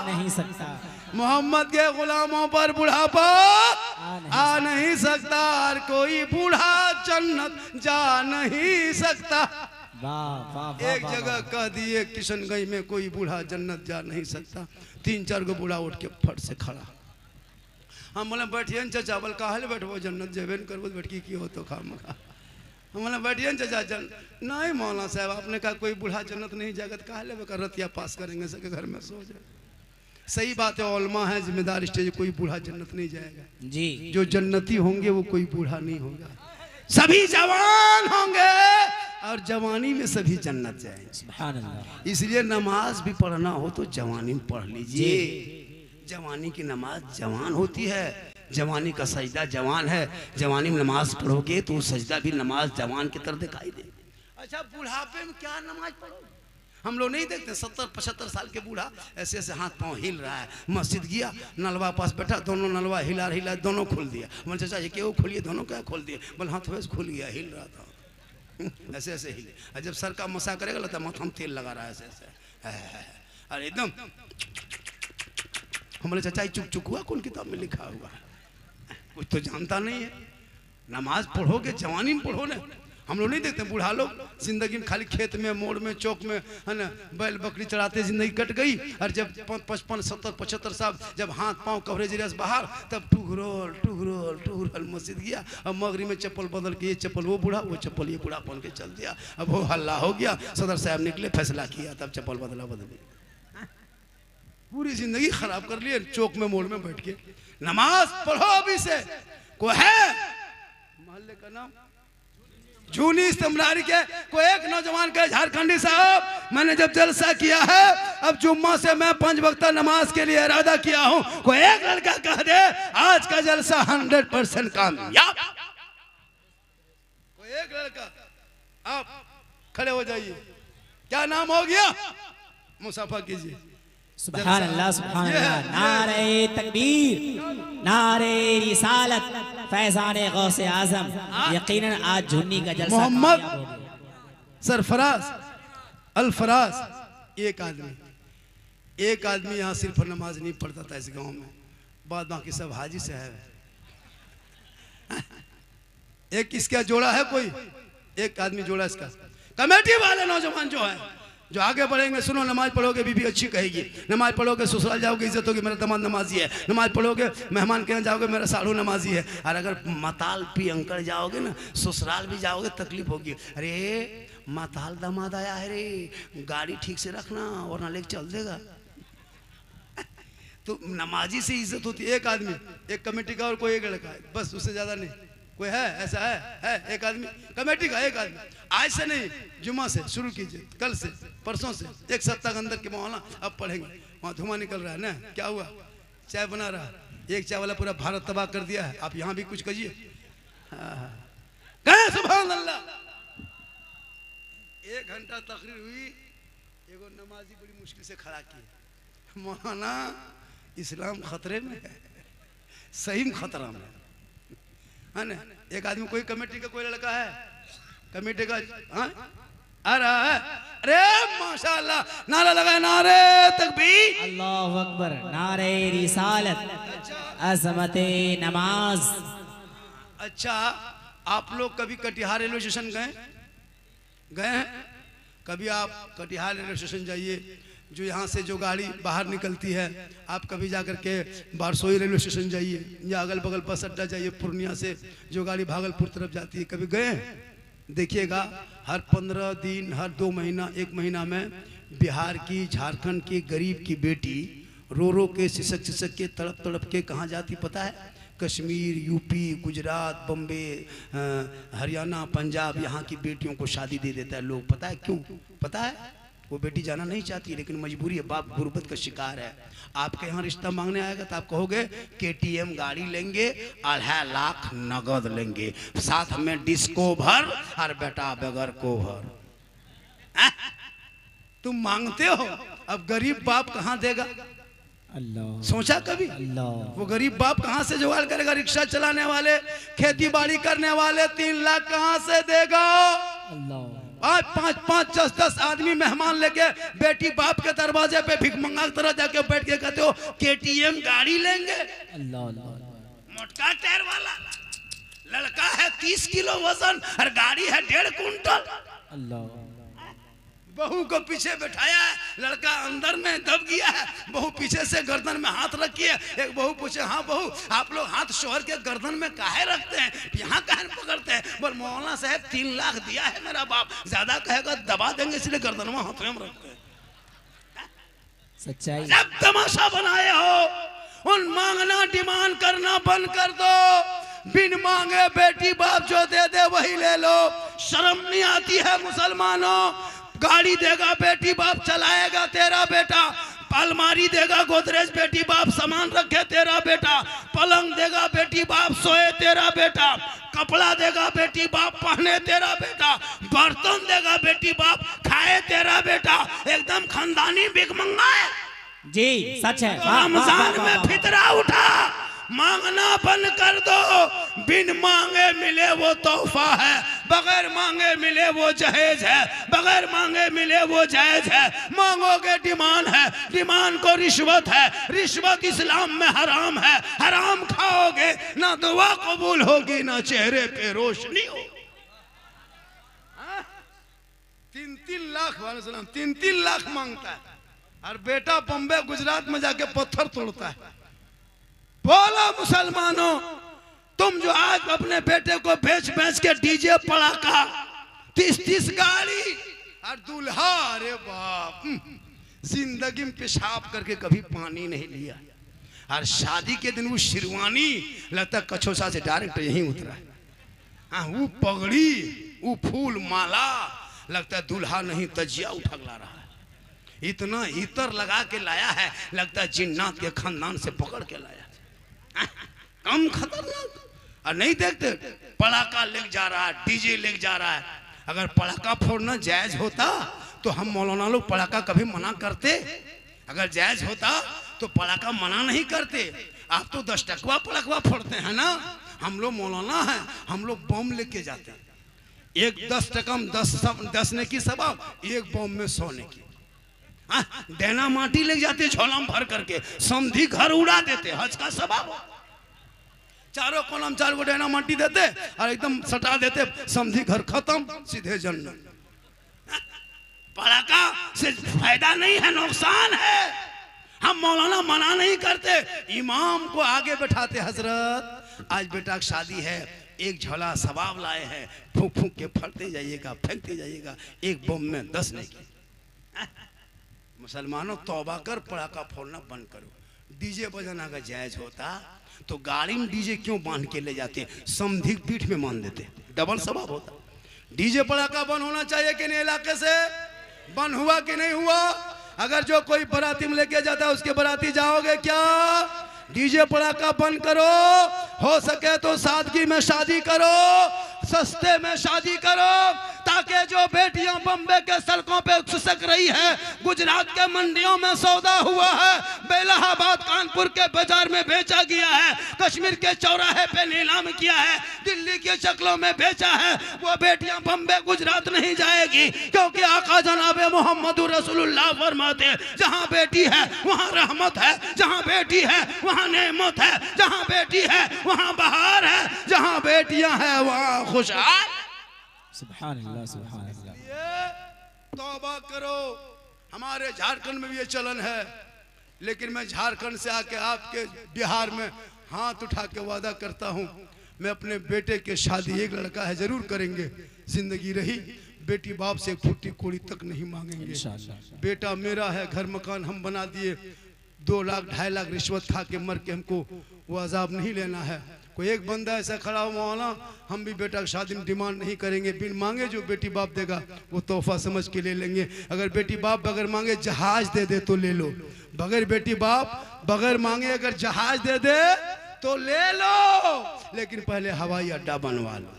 Speaker 3: नहीं सकता,
Speaker 1: मोहम्मद के गुलामों पर बुढ़ापा आ नहीं सकता, और कोई बूढ़ा जन्नत जा नहीं सकता।
Speaker 3: वाह वाह।
Speaker 1: एक जगह कह दिए किशनगंज में कोई बूढ़ा जन्नत जा नहीं सकता, 3-4 गो बूढ़ा उठ के फट से खड़ा, हम बोले बैठिए चाचा, बोल काहे बैठबो जन्नत जेबे न करबो, बैठकी की हो तो खाम खा। हम बोले बैठिए चाचा, नहीं मौलाना साहब आपने कहा कोई बूढ़ा जन्नत नहीं जाएगा, काहे ले रतिया पास करेंगे सबके घर में सो जाए। सही बात है, उलमा है जिम्मेदार स्टेज, कोई बूढ़ा जन्नत नहीं जाएगा
Speaker 3: जी,
Speaker 1: जो जन्नती होंगे वो कोई बूढ़ा नहीं होगा, सभी जवान होंगे और जवानी में सभी जन्नत जाएंगे।
Speaker 3: सुभान अल्लाह।
Speaker 1: इसलिए नमाज भी पढ़ना हो तो जवानी में पढ़ लीजिए, जवानी की नमाज जवान होती है, जवानी का सजदा जवान है, जवानी में नमाज पढ़ोगे तो सजदा भी नमाज जवान की तरह दिखाई दे। अच्छा बुढ़ापे में क्या नमाज पढ़ोगे, हम लोग नहीं देखते 70-75 साल के बूढ़ा ऐसे ऐसे हाथ पांव हिल रहा है, मस्जिद गया नलवा पास बैठा, दोनों नलवा हिला हिला दोनों खोल दिया, बोले चाचा ये क्यों खोलिए, दोनों क्या खोल दिए, बोले हाथ वैसे खुल गया, हिल रहा था ऐसे ऐसे हिले, और जब सर का मसा करेगा लगता माथा में तेल लगा रहा है ऐसे ऐसे, अरे एकदम हमारे चचा चुक चुक हुआ कौन किताब में लिखा हुआ है, कुछ तो जानता नहीं है। नमाज पढ़ोगे जवानी में पढ़ो ना, हम लोग नहीं देखते बूढ़ा लोग जिंदगी में खाली खेत में मोड़ में चौक में है ना बैल बकरी चढ़ाते जिंदगी कट गई, और जब 55 70 75 साल जब हाथ पांव कवरेज रस बाहर, तब टुघरोल मस्जिद गया, अब मगरी में चप्पल बदल के ये चप्पल वो बूढ़ा, वो चप्पल ये बूढ़ा पहन के चल दिया, अब वो हल्ला हो गया, सदर साहब निकले फैसला किया, तब चप्पल बदली, पूरी जिंदगी खराब कर लिए चौक में मोड़ में बैठ के। नमाज पढ़ो अभी से। कोई है मोहल्ले का नाम जूनी इस्तेमलारी के, कोई एक नौजवान के झारखंडी साहब, मैंने जब जलसा किया है अब जुम्मा से मैं 5 वक्त नमाज के लिए इरादा किया हूं, कोई एक लड़का कह दे आज का जलसा 100% कामयाब। कोई एक लड़का, आप खड़े हो जाइए, क्या नाम हो गया, मुसाफा कीजिए।
Speaker 3: सुभान अल्लाह सुभान अल्लाह, नारे तकबीर, नारे रिसालत, फैज़ाने गौसे आज़म। यकीनन आज झुन्नी का जलसा
Speaker 1: मोहम्मद सरफराज अल-फराज, एक आदमी यहाँ सिर्फ नमाज नहीं पढ़ता था इस गांव में, बाद बाकी सब हाजी साहब है। एक इसका जोड़ा है, कोई एक आदमी जोड़ा इसका, कमेटी वाले नौजवान जो है जो आगे बढ़ेंगे, सुनो नमाज पढ़ोगे बीबी अच्छी कहेगी, नमाज पढ़ोगे ससुराल जाओगे इज्जत होगी, मेरा दामाद नमाजी है, नमाज पढ़ोगे मेहमान के यहाँ जाओगे मेरा साढ़ू नमाजी है, और अगर मताल पी अंकड़ जाओगे ना ससुराल भी जाओगे तकलीफ होगी, अरे मताल दामाद आया है रे, गाड़ी ठीक से रखना वरना लेके चल देगा। तो नमाजी से इज्जत होती है। एक आदमी, एक कमेटी का और कोई एक लड़का है, बस उससे ज्यादा नहीं। कोई है ऐसा है एक आदमी कमेटी का, एक आदमी। आज से नहीं, जुम्मा से शुरू कीजिए, कल से परसों से 1 सप्ताह के अंदर के मौलाना अब पढ़ेंगे। वहाँ धुआं निकल रहा है ना, क्या हुआ, चाय बना रहा है, एक चाय वाला पूरा भारत तबाह कर दिया है, आप यहाँ भी कुछ करिए। सुभान अल्लाह। 1 घंटा तकरीर हुई, एगो नमाजी बड़ी मुश्किल से खड़ा किए, मौलाना इस्लाम खतरे में है, सही में खतरा में है ना। एक आदमी, कोई कमेटी का कोई लड़का है कमेटी का, आ रहा है, अरे माशाअल्लाह, नारा लगा, नारे तकबीर,
Speaker 3: अल्लाहु अकबर, नारे रिसालत, अज़मते नमाज।
Speaker 1: अच्छा, आप लोग कभी कटिहार रेलवे स्टेशन गए हैं? कभी आप कटिहार रेलवे स्टेशन जाइए, जो यहाँ से जो गाड़ी बाहर निकलती है, आप कभी जाकर के बारसोई रेलवे स्टेशन जाइए, या अगल बगल बस अड्डा जाइए, पूर्णिया से जो गाड़ी भागलपुर तरफ जाती है, कभी गए हैं? देखिएगा हर 15 दिन, हर 2 महीना, 1 महीना में बिहार की, झारखंड की गरीब की बेटी रो रो के, सिसक के, तड़प तड़प के कहाँ जाती पता है? कश्मीर, यूपी, गुजरात, बम्बे, हरियाणा, पंजाब, यहाँ की बेटियों को शादी दे देता है लोग। पता है क्यों? पता है? वो बेटी जाना नहीं चाहती, लेकिन मजबूरी है, बाप गुर्बत का शिकार है। आपके यहाँ रिश्ता मांगने आएगा तो आप कहोगे KTM गाड़ी लेंगे, 2.5 लाख नगद लेंगे, साथ में डिस्को भर और बेटा बगैर को भर। तुम मांगते हो, अब गरीब बाप कहाँ देगा?
Speaker 3: अल्लाह,
Speaker 1: सोचा कभी?
Speaker 3: अल्लाह,
Speaker 1: वो गरीब बाप कहाँ से जुगाड़ करेगा? रिक्शा चलाने वाले, खेती बाड़ी करने वाले 3 लाख कहाँ से देगा?
Speaker 3: अल्लाह,
Speaker 1: आज 5-5, 10-10 आदमी मेहमान लेके बेटी बाप के दरवाजे पे भिख मंगा की तरह जाके बैठ के कहते हो KTM गाड़ी लेंगे।
Speaker 3: अल्लाह, अल्लाह,
Speaker 1: मोटका टायर वाला लड़का है 30 किलो वजन और गाड़ी है 1.5 कुंटल।
Speaker 3: अल्लाह,
Speaker 1: बहू को पीछे बैठाया है, लड़का अंदर में दब गया है, बहू पीछे से गर्दन में हाथ रखी है। एक बहू पूछे, हाँ बहू आप लोग हाथ शोहर के गर्दन में काहे रखते हैं, यहाँ काहे पकड़ते हैं? बोल मौलाना साहब 3 लाख दिया है मेरा बाप, ज्यादा कहेगा दबा देंगे इसलिए गर्दन में हाथ में रखते हैं।
Speaker 3: सच्चाई।
Speaker 1: जब तमाशा बनाए हो, उन मांगना डिमांड करना बंद कर दो। बिन मांगे बेटी बाप जो दे दे वही ले लो। शर्म नहीं आती है मुसलमानों? गाड़ी देगा बेटी बाप चलाएगा तेरा बेटा, अलमारी देगा गोदरेज बेटी बाप सामान रखे तेरा बेटा, पलंग देगा बेटी बाप सोए तेरा बेटा, कपड़ा देगा बेटी बाप पहने तेरा बेटा, बर्तन देगा बेटी बाप खाए तेरा बेटा। एकदम खानदानी भिखमंगा है
Speaker 3: जी, सच है।
Speaker 1: रमजान में फितरा उठा, मांगना बंद कर दो। बिन मांगे मिले वो तोहफा है, बगैर मांगे मिले वो जहेज है, बगैर मांगे मिले वो जायज है। मांगोगे डिमांड है, डिमांड को रिश्वत है, रिश्वत इस्लाम में हराम है। हराम खाओगे ना दुआ कबूल होगी ना चेहरे पे रोशनी हो। 3-3 लाख वाले सलाम 3-3 लाख मांगता है और बेटा बम्बे गुजरात में जाके पत्थर तोड़ता है। बोलो मुसलमानों, तुम जो आज अपने बेटे को बेच बेच के डीजे पड़ाका 30-30 गाड़ी और दूल्हा, अरे बाप, जिंदगी में पेशाब करके कभी पानी नहीं लिया और शादी के दिन वो शेरवानी लगता कछोसा से डायरेक्ट यहीं उतरा है। हाँ, वो पगड़ी, वो फूल माला लगता है दूल्हा नहीं तजिया उठा ला रहा है। इतना इतर लगा के लाया है, लगता है जिन्नात के खानदान से पकड़ के लाया। कम खतरनाक। और नहीं देखते पड़ाका लेके जा रहा है, डीजे लेके जा रहा है। अगर पड़ाका फोड़ना जायज होता तो हम मौलाना लोग पड़ाका कभी मना करते? अगर जायज होता तो पड़ाका मना नहीं करते। आप तो 10 टकवा पड़ाका फोड़ते हैं ना, हम लोग मौलाना हैं, हम लोग बम लेके जाते हैं। एक 10 टका में 10 ने की सवाब, एक बम में 100 ने की। देना माटी ले जाते झोला में भर करके, समधी घर उड़ा देते, हज का सवाब। चारों कोलम 4 गो देना माटी देते और एकदम सटा देते, समधी घर खत्म, सीधे जन्नत। पड़ाका से फायदा नहीं है, नुकसान है। हम मौलाना मना नहीं करते, इमाम को आगे बैठाते, हजरत आज बेटा की शादी है, एक झोला सवाब लाए हैं, फूंक फूंक के फटते जाइएगा, फेंकते जाइएगा, एक बम में 10 नहीं की। मुसलमानों तौबा कर, पड़ाका फोड़ना बंद करो। डीजे बजाना अगर जायज होता तो गाड़ी में डीजे क्यों बांध के ले जाते? समधी पीठ में मान देते, डबल सवाब होता। डीजे पड़ाका बंद होना चाहिए कि नहीं? इलाके से बंद हुआ कि नहीं हुआ? अगर जो कोई बाराती में लेके जाता है उसके बाराती जाओगे क्या? डीजे पड़ाका बंद करो, हो सके तो सादगी में शादी करो, सस्ते में शादी करो, ताकि जो बेटियां बम्बे के सड़कों पे खिसक रही है, गुजरात के मंडियों में सौदा हुआ है, बेलाहाबाद कानपुर के बाजार में बेचा गया है, कश्मीर के चौराहे पे नीलाम किया है, दिल्ली के शक्लों में बेचा है, वो बेटियां बम्बे गुजरात नहीं जाएगी, क्योंकि आका जनाबे मोहम्मद रसूलुल्लाह फरमाते हैं, जहां बेटी है वहां रहमत है, जहां बेटी है वहां नेमत है, जहां बेटी है वहां बहार है, जहां बेटियां हैं वहां खुशहाल।
Speaker 2: सुभान अल्लाह, सुभान अल्लाह।
Speaker 1: तौबा करो। हमारे झारखंड में भी ये चलन है, लेकिन मैं झारखंड से आके आपके बिहार में हाथ उठा के वादा करता हूँ, मैं अपने बेटे के शादी, एक लड़का है जरूर करेंगे, जिंदगी रही बेटी बाप से फुट्टी कोड़ी तक नहीं मांगेंगे। बेटा मेरा है, घर मकान हम बना दिए, 2 लाख 2.5 लाख रिश्वत खा के मर के हमको वो अजाब नहीं लेना है। कोई एक बंदा ऐसा खड़ा हो, मौलाना हम भी बेटा की शादी में डिमांड नहीं करेंगे, बिन मांगे जो बेटी बाप देगा वो तोहफा समझ के ले लेंगे। अगर बेटी बाप बगैर मांगे जहाज दे दे तो ले लो, बगैर बेटी बाप बगैर मांगे अगर जहाज दे दे तो ले लो, लेकिन पहले हवाई अड्डा बनवा लो।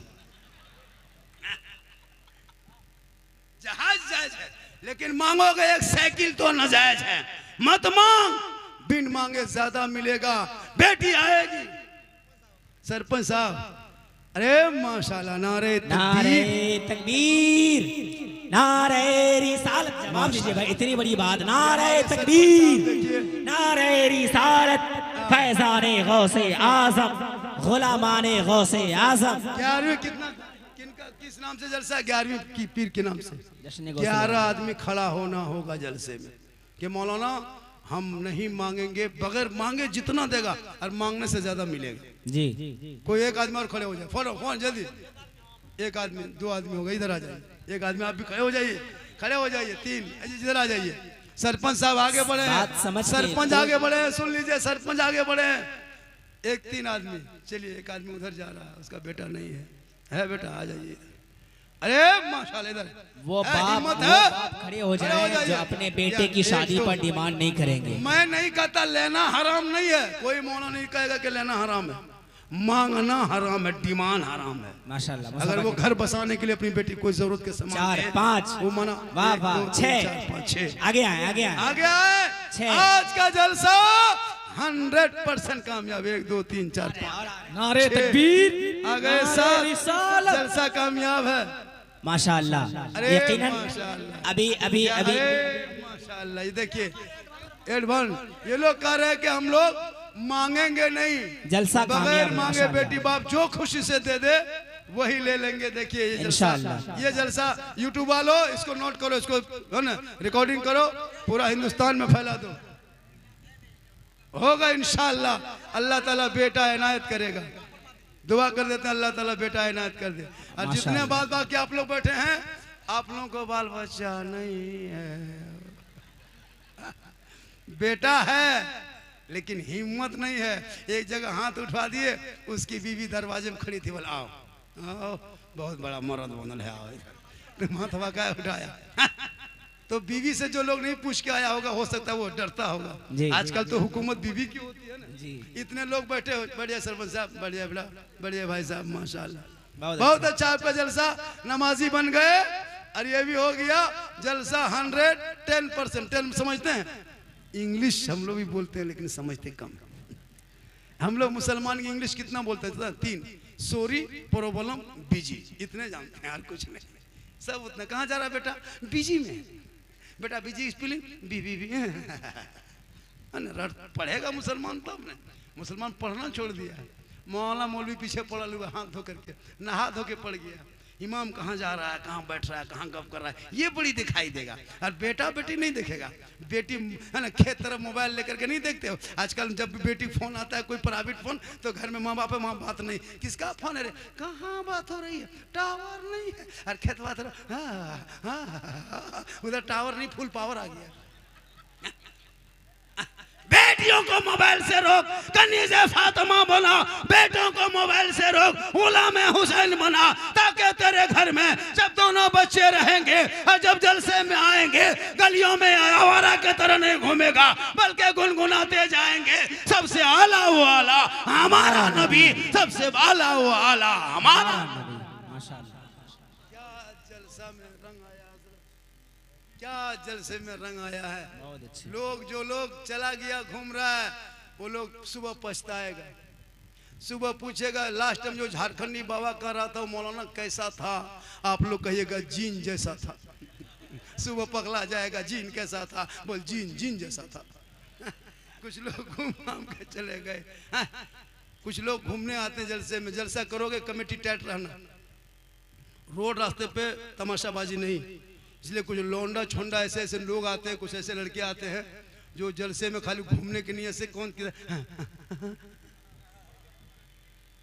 Speaker 1: जहाज जायज है, लेकिन मांगोगे एक साइकिल तो नाजायज है। मत मांग, बिन मांगे ज्यादा मिलेगा, बेटी आएगी। सरपंच साहब, अरे माशाल्लाह, नारे
Speaker 3: तकबीर, नारे रिसालत। जवाब दीजिए भाई, इतनी बड़ी बात। नारे तकबीर, नारे रिसालत, फैज़ाने गौसे आज़म, गुलामाने गौसे आज़म।
Speaker 1: 11वीं किस नाम से जलसा है? 11वीं की पीर के नाम से 11 आदमी खड़ा होना होगा जलसे में कि मौलाना हम नहीं मांगेंगे, बगैर मांगे जितना देगा और मांगने से ज्यादा मिलेगा।
Speaker 3: जी,
Speaker 1: कोई एक आदमी और खड़े हो जाए, फॉलो कौन जल्दी, एक आदमी 2 आदमी हो गए, इधर आ जाइए, एक आदमी आप भी खड़े हो जाइए, खड़े हो जाइए, 3 इधर आ जाइए। सरपंच साहब आगे बढ़े, सरपंच आगे बढ़े, सुन लीजिए, सरपंच आगे बढ़े। 1-3 आदमी, चलिए, एक आदमी उधर जा रहा है, उसका बेटा नहीं है बेटा आ जाइए। अरे माशाल्लाह, इधर
Speaker 3: वो बाप खड़े हो जाए जो अपने बेटे की शादी पर डिमांड नहीं करेंगे।
Speaker 1: मैं नहीं कहता लेना हराम नहीं है, कोई मौला नहीं कहेगा कि लेना हराम है, मांगना हराम है, डिमांड हराम है।
Speaker 3: माशाल्लाह,
Speaker 1: अगर वो घर बसाने के लिए अपनी बेटी कोई जरूरत के सामान
Speaker 3: 4 5
Speaker 1: वो मना,
Speaker 3: वाह वाह, 6 आगे आए, आगे आए,
Speaker 1: आगे आए।
Speaker 3: 6
Speaker 1: आज का जलसा 100% कामयाब। 1 2 3 4 5
Speaker 2: नारे तकबीर,
Speaker 1: आ गए साहब, जलसा कामयाब है
Speaker 3: माशाअल्लाह।
Speaker 1: अरे
Speaker 3: यकीनन
Speaker 1: माशाअल्लाह,
Speaker 3: अभी अभी अभी
Speaker 1: अरे माशाअल्लाह। ये देखिए एडवांस, ये लोग कह रहे हैं कि हम लोग मांगेंगे नहीं,
Speaker 3: जलसा
Speaker 1: बगैर
Speaker 3: कामयाब
Speaker 1: मांगे
Speaker 3: माशाअल्लाह।
Speaker 1: बेटी बाप जो खुशी से दे दे वही ले लेंगे। देखिए ये जलसा,
Speaker 3: इंशाअल्लाह।
Speaker 1: ये जलसा यूट्यूब वालों इसको नोट करो, इसको है ना रिकॉर्डिंग करो, पूरा हिंदुस्तान में फैला दो। होगा इंशाअल्लाह, अल्लाह ताला बेटा इनायत करेगा। दुआ कर देते हैं अल्लाह ताला बेटा इनायत कर दे। और जितने बात बाकी आप लोग बैठे हैं, आप लोगों को बाल बच्चा नहीं है, बेटा है लेकिन हिम्मत नहीं है। एक जगह हाथ उठा दिए, उसकी बीवी दरवाजे में खड़ी थी, बोला आओ आओ, बहुत बड़ा मर्द बनल है, आओ इधर। तो हाथ हवा का उठाया तो बीवी से जो लोग नहीं पूछ के आया होगा, हो सकता है वो डरता होगा। आजकल तो हुकूमत बीवी की होती है ना। इतने लोग बैठे हो, बढ़िया सरपंच साहब, बढ़िया बेटा, बढ़िया भाई साहब, माशाल्लाह बहुत अच्छा आपका जलसा। नमाजी बन गए और ये भी हो गया जलसा 110%। 10 समझते हैं इंग्लिश हम लोग भी बोलते हैं लेकिन समझते कम। हम लोग मुसलमान की इंग्लिश कितना बोलते हैं? 3, सॉरी, प्रॉब्लम, बिजी, इतने जानते हैं और कुछ नहीं। सब उतना। कहाँ जा रहा है बेटा? बिजी में। बेटा बिजी स्पेलिंग बी पढ़ेगा मुसलमान तब नहीं। मुसलमान पढ़ना छोड़ दिया है। मौला मौलवी पीछे पड़ा हुआ, हाथ धो करके, नहा धो के पड़ गया। इमाम कहाँ जा रहा है, कहाँ बैठ रहा है, कहाँ गप कर रहा है, ये बड़ी दिखाई देगा। और बेटा बेटी नहीं देखेगा। बेटी है ना खेत तरफ मोबाइल लेकर के नहीं देखते हो। आजकल जब भी बेटी फोन आता है, कोई प्राइवेट फोन, तो घर में माँ बाप है, माँ बात नहीं, किसका फोन है रे, कहाँ बात हो रही है, टावर नहीं है। और खेत बात उधर टावर नहीं, फुल पावर आ गया। बेटियों को मोबाइल से रोक, कनीज़े फातिमा बना, बेटों को मोबाइल से रोक, गुलाम हुसैन बना, ताकि तेरे घर में जब दोनों बच्चे रहेंगे और जब जलसे में आएंगे, गलियों में आवारा के तरह नहीं घूमेगा, बल्कि गुनगुनाते जाएंगे, सबसे आला वो आला हमारा नबी, सबसे आला वो आला हमारा नबी।
Speaker 3: माशाअल्लाह,
Speaker 1: क्या जलसा में रंग आया, क्या जलसे में रंग आया है। लोग जो लोग चला गया घूम रहा है, वो लोग सुबह पछताएगा। सुबह पूछेगा लास्ट टाइम जो झारखंडी बाबा कह रहा था मौलाना कैसा था, आप लोग कहिएगा जीन जैसा था। सुबह पगला जाएगा, जीन कैसा था, बोल जीन जैसा था। कुछ लोग घूम घाम के चले गए। कुछ लोग घूमने आते हैं जलसे में। जलसा करोगे कमेटी टाइट रहना, रोड रास्ते पे तमाशाबाजी नहीं। इसलिए कुछ लौंडा छोंडा ऐसे ऐसे लोग आते हैं, कुछ ऐसे लड़के आते हैं जो जलसे में खाली घूमने की नियत से कौन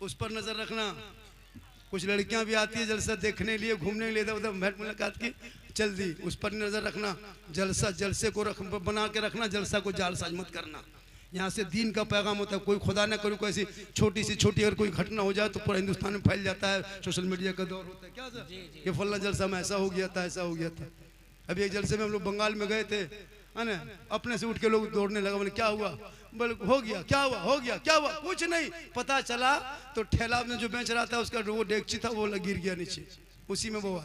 Speaker 1: उस पर नजर रखना। कुछ लड़कियां भी आती है जलसा देखने लिए, घूमने के लिए, उधर भेंट मुलाकात की चल दी, उस पर नजर रखना। जलसा जलसे को बना के रखना, जलसा को जालसाज मत करना। यहाँ से दीन का पैगाम होता है। कोई खुदा न करे कोई ऐसी छोटी सी छोटी अगर कोई घटना हो जाए तो पूरा हिंदुस्तान में फैल जाता है। सोशल मीडिया का दौर होता है, क्या सर ये फलना जलसा में ऐसा हो गया था, ऐसा हो गया था। अभी एक जलसे में हम लोग बंगाल में गए थे, है ना, अपने से उठ के लोग दौड़ने लगा। बोले क्या हुआ, बोले हो गया, क्या हुआ, हो गया, क्या हुआ, कुछ नहीं। पता चला तो ठेला में जो बेच रहा था उसका वो डेगची था, वो गिर गया नीचे, उसी में वो हुआ।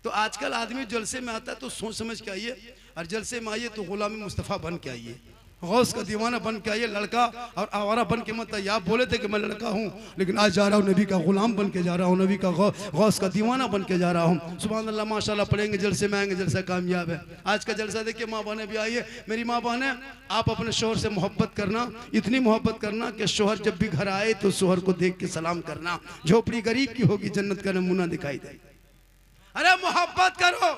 Speaker 1: तो आजकल आदमी जलसे में आता है तो सोच समझ के आइए, और जलसे में आइए तो गुलाम मुस्तफ़ा बन के आइए, गौस का दीवाना बन के आइए। लड़का और आवारा बन के मत आइए। आप बोले थे कि मैं लड़का हूँ, लेकिन आज जा रहा हूँ नबी का गुलाम बन के जा रहा हूँ, नबी का गौस का दीवाना बन के जा रहा हूँ। सुभान अल्लाह, माशाल्लाह पढ़ेंगे, जलसे में आएंगे, जलसा कामयाब है। आज का जलसा देखिए, माँ बहनें भी आइए। मेरी माँ बहनें, आप अपने शोहर से मोहब्बत करना, इतनी मोहब्बत करना कि शोहर जब भी घर आए तो शोहर को देख के सलाम करना। झोपड़ी गरीब की होगी, जन्नत का नमूना दिखाई दे। अरे मोहब्बत करो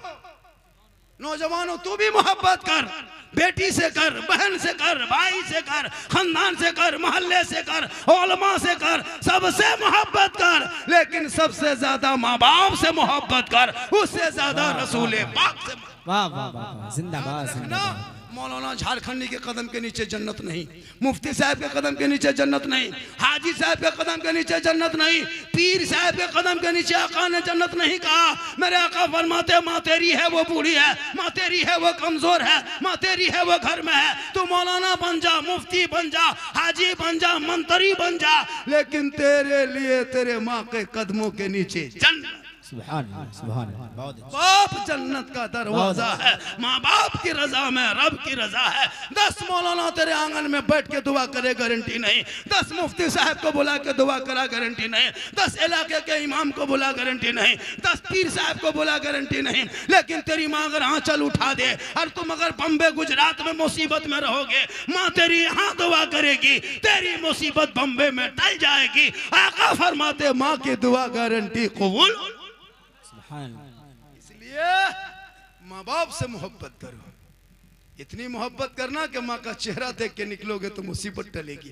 Speaker 1: नौजवानों, तू भी मोहब्बत कर, बेटी से कर, बहन से कर, भाई से कर, खानदान से कर, मोहल्ले से कर, उलमा से कर, सबसे मोहब्बत कर। लेकिन सबसे ज्यादा माँ बाप से मोहब्बत कर, उससे ज्यादा रसूल पाक से।
Speaker 3: वाह वाह वाह, जिंदाबाद जिंदाबाद।
Speaker 1: मौलाना झारखंडी के कदम के नीचे जन्नत नहीं, मुफ्ती साहब के कदम के नीचे जन्नत नहीं, हाजी साहब के कदम के नीचे जन्नत नहीं, पीर साहब के कदम के नीचे आका ने जन्नत नहीं कहा। मेरे आका फरमाते माँ तेरी है वो बूढ़ी है, माँ तेरी है वो कमजोर है, माँ तेरी है वो घर में है। तू मौलाना बन जा, मुफ्ती बन जा, हाजी बन जा, मंत्री बन जा, लेकिन तेरे लिए तेरे माँ के कदमों के नीचे जन्नत।
Speaker 2: सुभान अल्लाह, सुभान अल्लाह, बहुत अच्छा।
Speaker 1: बाप जन्नत का दरवाजा है, माँ बाप की रजा में रब की रजा है। 10 मौलाना तेरे आंगन में बैठ के दुआ करे गारंटी नहीं, 10 मुफ्ती साहब को बुला के दुआ करा गारंटी नहीं, 10 इलाके के इमाम को बुला गारंटी नहीं, 10 पीर साहब को बुला गारंटी नहीं। लेकिन तेरी माँ अगर आंचल उठा दे और तुम अगर बम्बे गुजरात में मुसीबत में रहोगे, माँ तेरी यहाँ दुआ करेगी, तेरी मुसीबत बम्बे में टल जाएगी। आका फरमाते माँ की दुआ गारंटी कबूल। इसलिए माँ बाप से मोहब्बत करो, इतनी मोहब्बत करना कि माँ का चेहरा देख के निकलोगे तो मुसीबत टलेगी।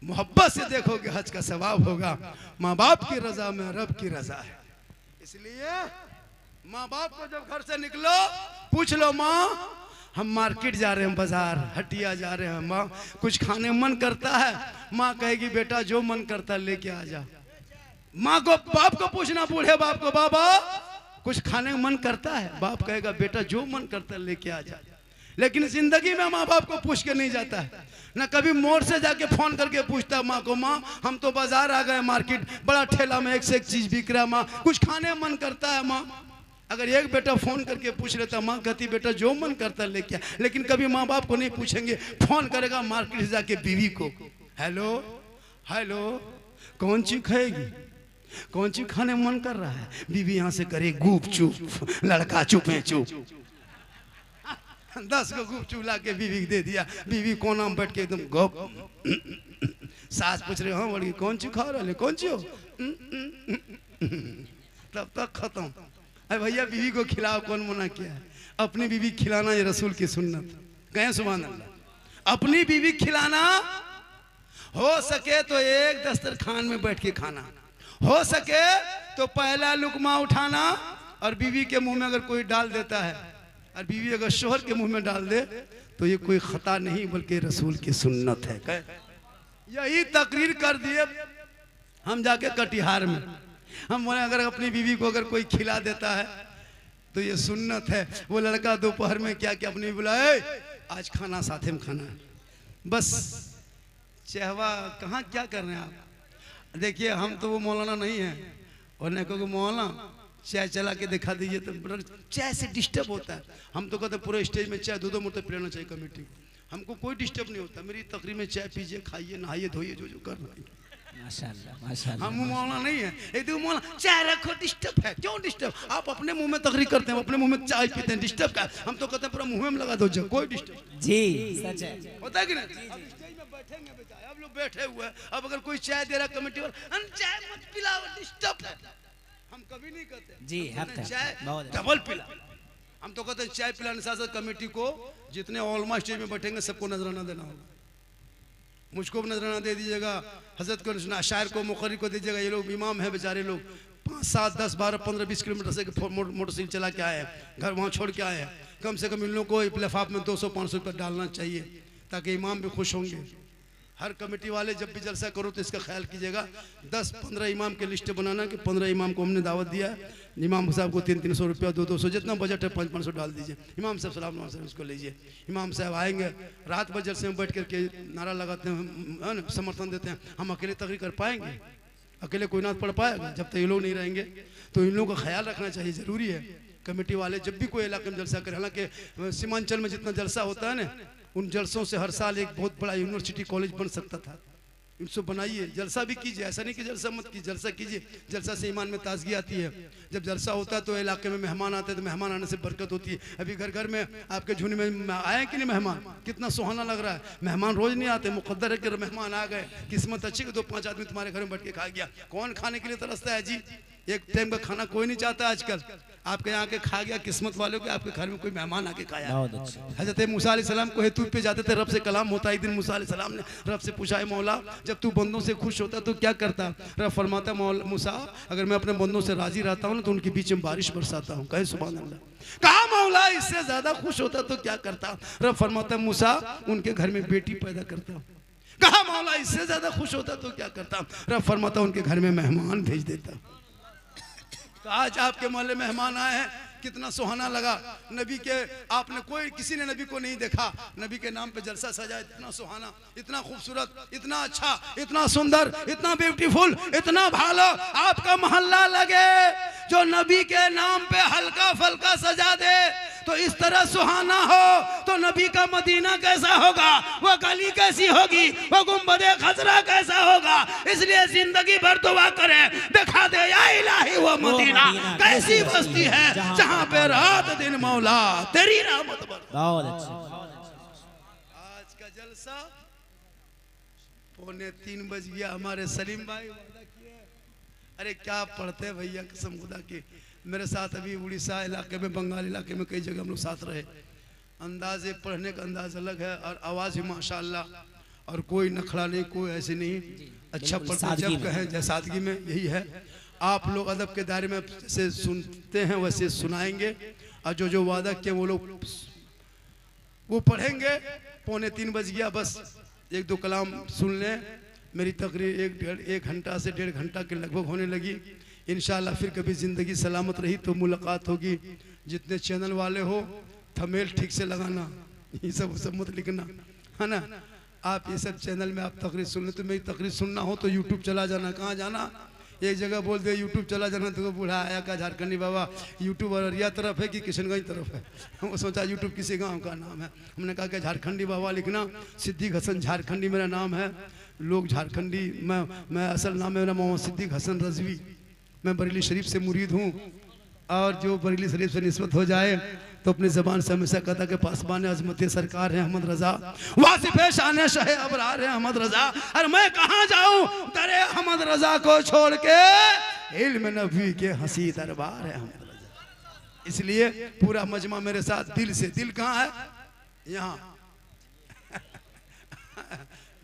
Speaker 1: मोहब्बत से देखोगे हज का सवाब होगा। माँ बाप की रजा में रब की रजा है। इसलिए माँ बाप को जब घर से निकलो पूछ लो, माँ हम मार्केट जा रहे हैं, बाजार हटिया जा रहे हैं, माँ कुछ खाने मन करता है? माँ कहेगी बेटा जो मन करता है लेके आ जा। माँ को बाप को पूछना, बूढ़े बाप को, बाबा कुछ खाने का मन करता है? बाप कहेगा बेटा जो मन करता है लेके आ जा। लेकिन जिंदगी में माँ बाप को पूछ के नहीं जाता है, ना कभी मोड़ से जाके फोन करके पूछता माँ को, माँ हम तो बाजार आ गए, मार्केट बड़ा ठेला में एक से एक चीज बिक रहा है, माँ कुछ खाने का मन करता है? माँ अगर एक बेटा फोन करके पूछ लेता, माँ कहती बेटा जो मन करता है लेके आ। लेकिन कभी माँ बाप को नहीं पूछेंगे, फोन करेगा मार्केट से जाके बीवी को, हेलो हेलो कौन चीज खाएगी, कौन चीज खाने मन कर रहा है? बीवी यहाँ से करे गुप चुप, लड़का चुपे चुप। 10 को गुप चुप ला के बीवी दे दिया। बीवी कोना में बैठ के एकदम गप। सास पूछ रहे हाँ बड़ी कौन चीज खा रहे, कौन चीज हो? तब तक खत्म। अरे भैया बीवी को खिलाओ, कौन मना किया है? अपनी बीवी खिलाना ये रसूल की सुन्नत। कहें सुभान अल्लाह। अपनी बीवी खिलाना, हो सके तो एक दस्तरखान में बैठ के खाना, हो सके तो पहला लुकमा उठाना और बीवी के मुंह में अगर कोई डाल देता है और बीवी अगर शोहर के मुंह में डाल दे तो ये कोई खता नहीं बल्कि रसूल की सुन्नत है। यही तकरीर कर दिए हम जाके कटिहार में। हम बोले अगर अपनी बीवी को अगर कोई खिला देता है तो ये सुन्नत है। वो लड़का दोपहर में क्या क्या अपनी बुलाए, आज खाना साथे में खाना है, बस चहवा कहाँ क्या कर रहे हैं आप? देखिए हम तो वो मौलाना नहीं है, और नहीं कहोगे मौलाना चाय चला के दिखा दीजिए तो चाय से डिस्टर्ब होता है। हम तो कहते हैं पूरे स्टेज में चाय 2-2 मुर्ते पिलाना चाहिए कमेटी को। हमको कोई डिस्टर्ब नहीं होता, मेरी तकरीर में चाय पीजिए, खाइए, नहाइए, धोइए, जो जो कर रहे हैं।
Speaker 3: माशाल्लाह माशाल्लाह।
Speaker 1: हम मौलाना नहीं है, एक मौलाना चाय रखो, डिस्टर्ब है। क्यों डिस्टर्ब? आप अपने मुंह में तकरीर करते हैं, अपने मुंह में चाय पीते हैं, डिस्टर्ब का? हम तो कहते हैं पूरा मुंह में लगा दो, कोई डिस्टर्ब।
Speaker 3: जी सच है,
Speaker 1: होता है कि नहीं? अब स्टेज में बैठेंगे बेटा, अब लोग बैठे हुए हैं, अब अगर कोई चाय दे रहा कमेटी वाला, चाय मत पिलाओ, डिस्टर्ब है। हम कभी नहीं कहते
Speaker 3: जी,
Speaker 1: चाय डबल पिला। हम तो कहते हैं चाय पिलाने साथ साथ कमेटी को जितने ओलमा स्टेज में बैठेंगे सबको नजराना देना होगा। मुझको भी नजराना दे दीजिएगा, हजरत को, शायर को, मुकर्री को दीजिएगा। ये लोग इमाम है बेचारे लोग, 5, 7, 10, 12, 15, 20 किलोमीटर से मोटरसाइकिल चला के आए हैं, घर वहाँ छोड़ के आए हैं। कम से कम इन लोगों को लिफाफ में 200-500 रुपये डालना चाहिए ताकि इमाम भी खुश होंगे। हर कमेटी वाले जब भी जलसा करो तो इसका ख्याल कीजिएगा, 10-15 इमाम के लिस्ट बनाना कि 15 इमाम को हमने दावत दिया है, इमाम साहब को 300-300 रुपया, 200-200 जितना बजट है 500-500 डाल दीजिए। इमाम साहब सलाम उसको लीजिए। इमाम साहब आएंगे, रात भर जलसे में बैठ करके नारा लगाते हैं, समर्थन देते हैं। हम अकेले तकरीर कर पाएंगे? अकेले कोई ना पढ़ पाएगा जब तक ये लोग नहीं रहेंगे। तो इन लोगों का ख्याल रखना चाहिए, ज़रूरी है। कमेटी वाले जब भी कोई इलाके में जलसा करें, हालांकि सीमांचल में जितना जलसा होता है ना, उन जलसों से हर साल एक बहुत बड़ा यूनिवर्सिटी कॉलेज बन सकता था। इनको बनाइए, जलसा भी कीजिए, ऐसा नहीं कि जलसा मत कीजिए, जलसा कीजिए। जलसा से ईमान में ताजगी आती है। जब जलसा होता है तो इलाके में मेहमान आते हैं, तो मेहमान आने से बरकत होती है। अभी घर घर में आपके झुंड में आए कि नहीं मेहमान? कितना सुहाना लग रहा है। मेहमान रोज नहीं आते, मुकद्दर है कि मेहमान आ गए, किस्मत अच्छी कि 2-5 आदमी तुम्हारे घर में बैठ के खा गया। कौन खाने के लिए तरसता है जी? एक टाइम का खाना कोई नहीं चाहता आजकल। आपके यहाँ के खा गया, किस्मत वालों के आपके घर में कोई मेहमान आके खाया। हजरत मूसा अलैहिस्सलाम को हेतु पे जाते थे, रब से कलाम होता। एक दिन मूसा अलैहिस्सलाम ने रब से पूछा, है मौला जब तू बंदों से खुश होता तो क्या करता? रब फरमाता, मूसा अगर मैं अपने बंदों से राजी रहता हूँ तो उनके बीच में बारिश बरसाता हूँ। कहे सुभान अल्लाह। कहा मौला इससे ज्यादा खुश होता तो क्या करता? रब फरमाता, मूसा उनके घर में बेटी पैदा करता हूँ। कहा मौला इससे ज्यादा खुश होता तो क्या करता? रब फरमाता, उनके घर में मेहमान भेज देता। तो आज आपके मोहल्ले मेहमान आए हैं, कितना सुहाना लगा। नबी के आपने कोई किसी ने नबी को नहीं देखा, नबी के नाम पे जलसा सजा, इतना सुहाना, इतना खूबसूरत, इतना अच्छा, इतना सुंदर, इतना ब्यूटीफुल, इतना भालो आपका मोहल्ला लगे जो नबी के नाम पे हल्का फल्का सजा दे तो इस तरह सुहाना हो तो नबी का मदीना कैसा होगा, वो गली कैसी होगी, वो गुंबदे खजरा कैसा होगा। इसलिए जिंदगी भर दुआ करें, दिखा दे या इलाही वो मदीना कैसी बस्ती है जहां पे रात दिन मौला तेरी रहमत बर।
Speaker 3: बहुत अच्छा।
Speaker 1: आज का जलसा 2:45 बज गया। हमारे सलीम भाई वादा किए, अरे क्या पढ़ते भैया, कसम खुदा की। मेरे साथ अभी उड़ीसा इलाके में, बंगाल इलाके में कई जगह हम लोग साथ रहे। अंदाज़े पढ़ने का अंदाज अलग है और आवाज़ भी माशाल्लाह, और कोई नखड़ा नहीं, कोई ऐसे नहीं, अच्छा पढ़ते जब कहें जय सादगी में, यही है। आप लोग अदब के दायरे में से सुनते हैं वैसे सुनाएंगे, और जो जो वादा किए वो लोग वो पढ़ेंगे। 2:45 बज गया, बस 1-2 कलाम सुन लें। मेरी तकरीर 1 घंटा से 1.5 घंटा के लगभग होने लगी। इंशाअल्लाह फिर कभी ज़िंदगी सलामत रही तो मुलाकात होगी। जितने चैनल वाले हो थंबनेल ठीक से लगाना, ये सब मत लिखना, है ना। आप ये सब चैनल में आप तकरीर सुन ले, तो मेरी तकरीर सुनना हो तो यूट्यूब चला जाना। कहाँ जाना, एक जगह बोल दे यूट्यूब चला जाना तो बूढ़ा आया का झारखंडी बाबा यूट्यूब अररिया तरफ है कि किशनगंज तरफ है। हम सोचा यूट्यूब किसी गांव का नाम है, हमने कहा कि झारखंडी बाबा लिखना, सिद्दीक हसन झारखंडी मेरा नाम है। लोग झारखंडी, मैं असल नाम है मेरा मोहम्मद सिद्दीक हसन रजवी। मैं बरेली शरीफ से मुरीद हूँ, और जो बरेली शरीफ से निस्बत हो जाए तो अपनी ज़बान से हमेशा कहता कि पासबान अजमत सरकार है अहमद रज़ा, वासिफ शान शहे अबरार है अहमद रज़ा। और मैं कहाँ जाऊँ दरे अहमद रज़ा को छोड़ के, इल्म नबी के हंसी दरबार है अहमद रज़ा। इसलिए पूरा मजमा मेरे साथ दिल से। दिल कहाँ है, यहाँ।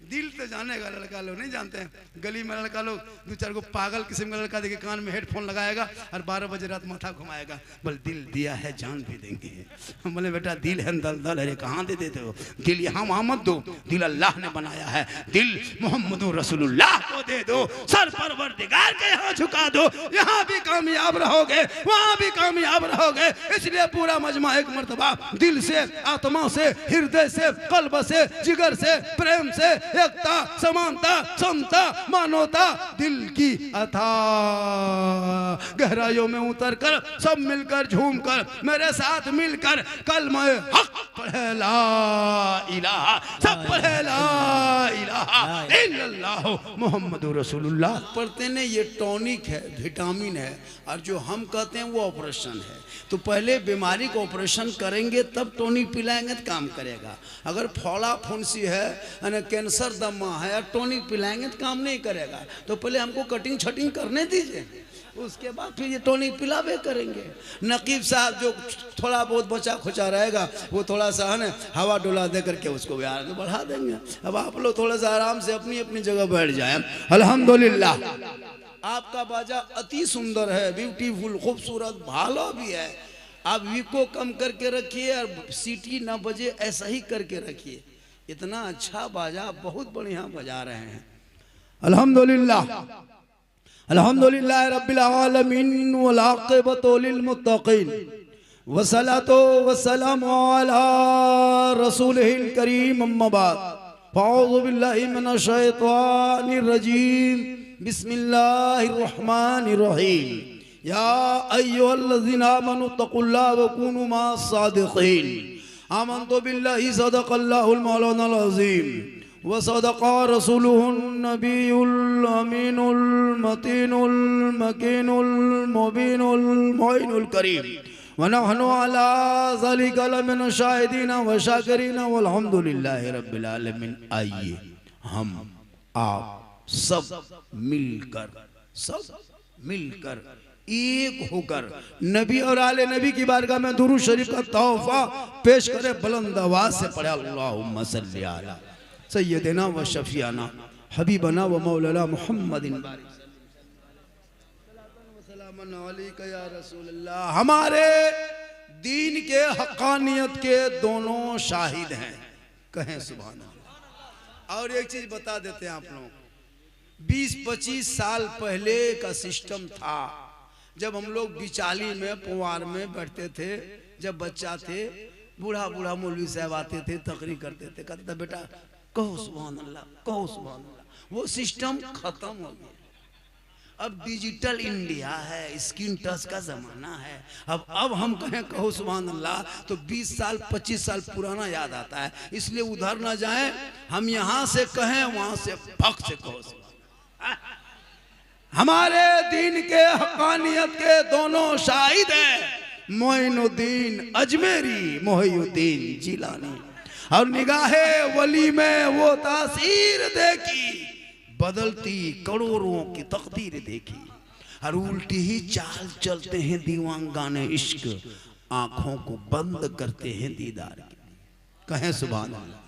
Speaker 1: दिल तो जाने का, लड़का लोग नहीं जानते हैं। गली में लड़का लोग 2-4 को पागल किस्म का लड़का देखे कान में हेडफोन लगाएगा और 12 बजे रात माथा घुमाएगा, बोल दिल दिया है जान भी देंगे। हम बोले बेटा दिल है दलदल, अरे कहाँ दे देते हो दिल, यहाँ मोहम्मद दो, दिल अल्लाह ने बनाया है, दिल मोहम्मद रसूलुल्लाह को दे दो, सर परवरदिगार के यहाँ झुका दो, यहाँ भी कामयाब रहोगे वहाँ भी कामयाब रहोगे। इसलिए पूरा मजमा एक मर्तबा दिल से, आत्मा से, हृदय से, कल्ब से, जिगर से, प्रेम से, एकता, समानता, समता, मानवता, दिल की अथाह गहराइयों में उतर कर सब मिलकर झूम कर मेरे साथ मिलकर कलमा हक पढ़े ला इलाहा, सब पढ़े ला इलाहा इल्लल्लाह मुहम्मदुर रसूलुल्लाह। पढ़ते ने ये टॉनिक है, विटामिन है, और जो हम कहते हैं वो ऑपरेशन है। तो पहले बीमारी को ऑपरेशन करेंगे तब टॉनिक पिलाएंगे तो काम करेगा। अगर फोड़ा फुंसी है, कैंसर दमा है, टॉनिक पिलाएंगे तो काम नहीं करेगा। तो पहले हमको कटिंग छटिंग करने दीजिए, उसके बाद फिर ये टॉनिक पिलावे करेंगे। नकीब साहब जो थोड़ा बहुत बचा खुचा रहेगा वो थोड़ा सा है ना हवा डोला दे करके उसको भी आगे बढ़ा देंगे। अब आप लोग थोड़ा सा आराम से अपनी अपनी जगह बैठ जाए। अल्हम्दुलिल्लाह आपका बाजा अति सुंदर है, ब्यूटीफुल, खूबसूरत, भालो भी है। आप वीको कम करके रखिए और सीटी ना बजे ऐसा ही करके रखिए। इतना अच्छा बाजा बहुत बढ़िया बजा रहे हैं। अल्हम्दुलिल्लाह अल्हम्दुलिल्लाह रब्बिल आलमीन वल आक़िबतु लिल मुत्तक़ीन वस्सलातु वस्सलामु अला रसूलिहिल करीम अम्मा बाद फ़अऊज़ु बिल्लाहि मिनश शैतानिर रजीम बिस्मिल्लाहिर रहमानिर रहीम या अय्युहल्लज़ीना आमनू तक़ुल्लाह व कूनू मअस सादिक़ीन आमन्तु बिल्लाहि सदक़ल्लाहुल मौलानाल अज़ीम व सदक़ा रसूलुहुन नबियुल अमीनुल मतीनुल मकीनुल मुबीनुल मुइनुल करीम व नहनु अला ज़ालिका लमिन शाहिदीन व शाकिरीन वल्हम्दुलिल्लाहि रब्बिल आलमीन। आइए हम आप सब मिलकर एक होकर नबी और आले नबी की बारगाह में दुरूद शरीफ का तोहफा पेश करे। बुलंद आवाज से पढ़े अल्लाहुम्मा सल्ली अला सय्यदिना व शफीआना हबीबना व मौलाना मुहम्मदिन या रसूलल्लाह। हमारे दीन के हक़ानियत के दोनों शाहिद हैं, कहें सुभान अल्लाह। और एक चीज बता देते हैं आप लोग, 20-25 साल पहले का सिस्टम था। जब हम लोग बिचाली में पुआर में बैठते थे, जब बच्चा थे, बूढ़ा बूढ़ा मौलवी साहब आते थे, तकरीर करते थे, कहते थे बेटा कहो सुभान अल्लाह, कहो सुभान अल्लाह। वो सिस्टम खत्म हो गया। अब डिजिटल इंडिया है, स्क्रीन टच का जमाना है। अब हम कहें कहो सुभान अल्लाह तो 20 साल 25 साल पुराना याद आता है। इसलिए उधर ना जाएं, हम यहाँ से कहें वहां से भक्त से कहो सुभान। हमारे दीन के हकानियत के दोनों शाहिद हैं, मोइनुद्दीन अजमेरी, मोहिउद्दीन जिलानी। और निगाहे वली में वो तासीर देखी, बदलती करोड़ों की तकदीर देखी। और उल्टी ही चाल चलते हैं दीवानगाने इश्क, आंखों को बंद करते हैं दीदार की। कहें सुभान अल्लाह।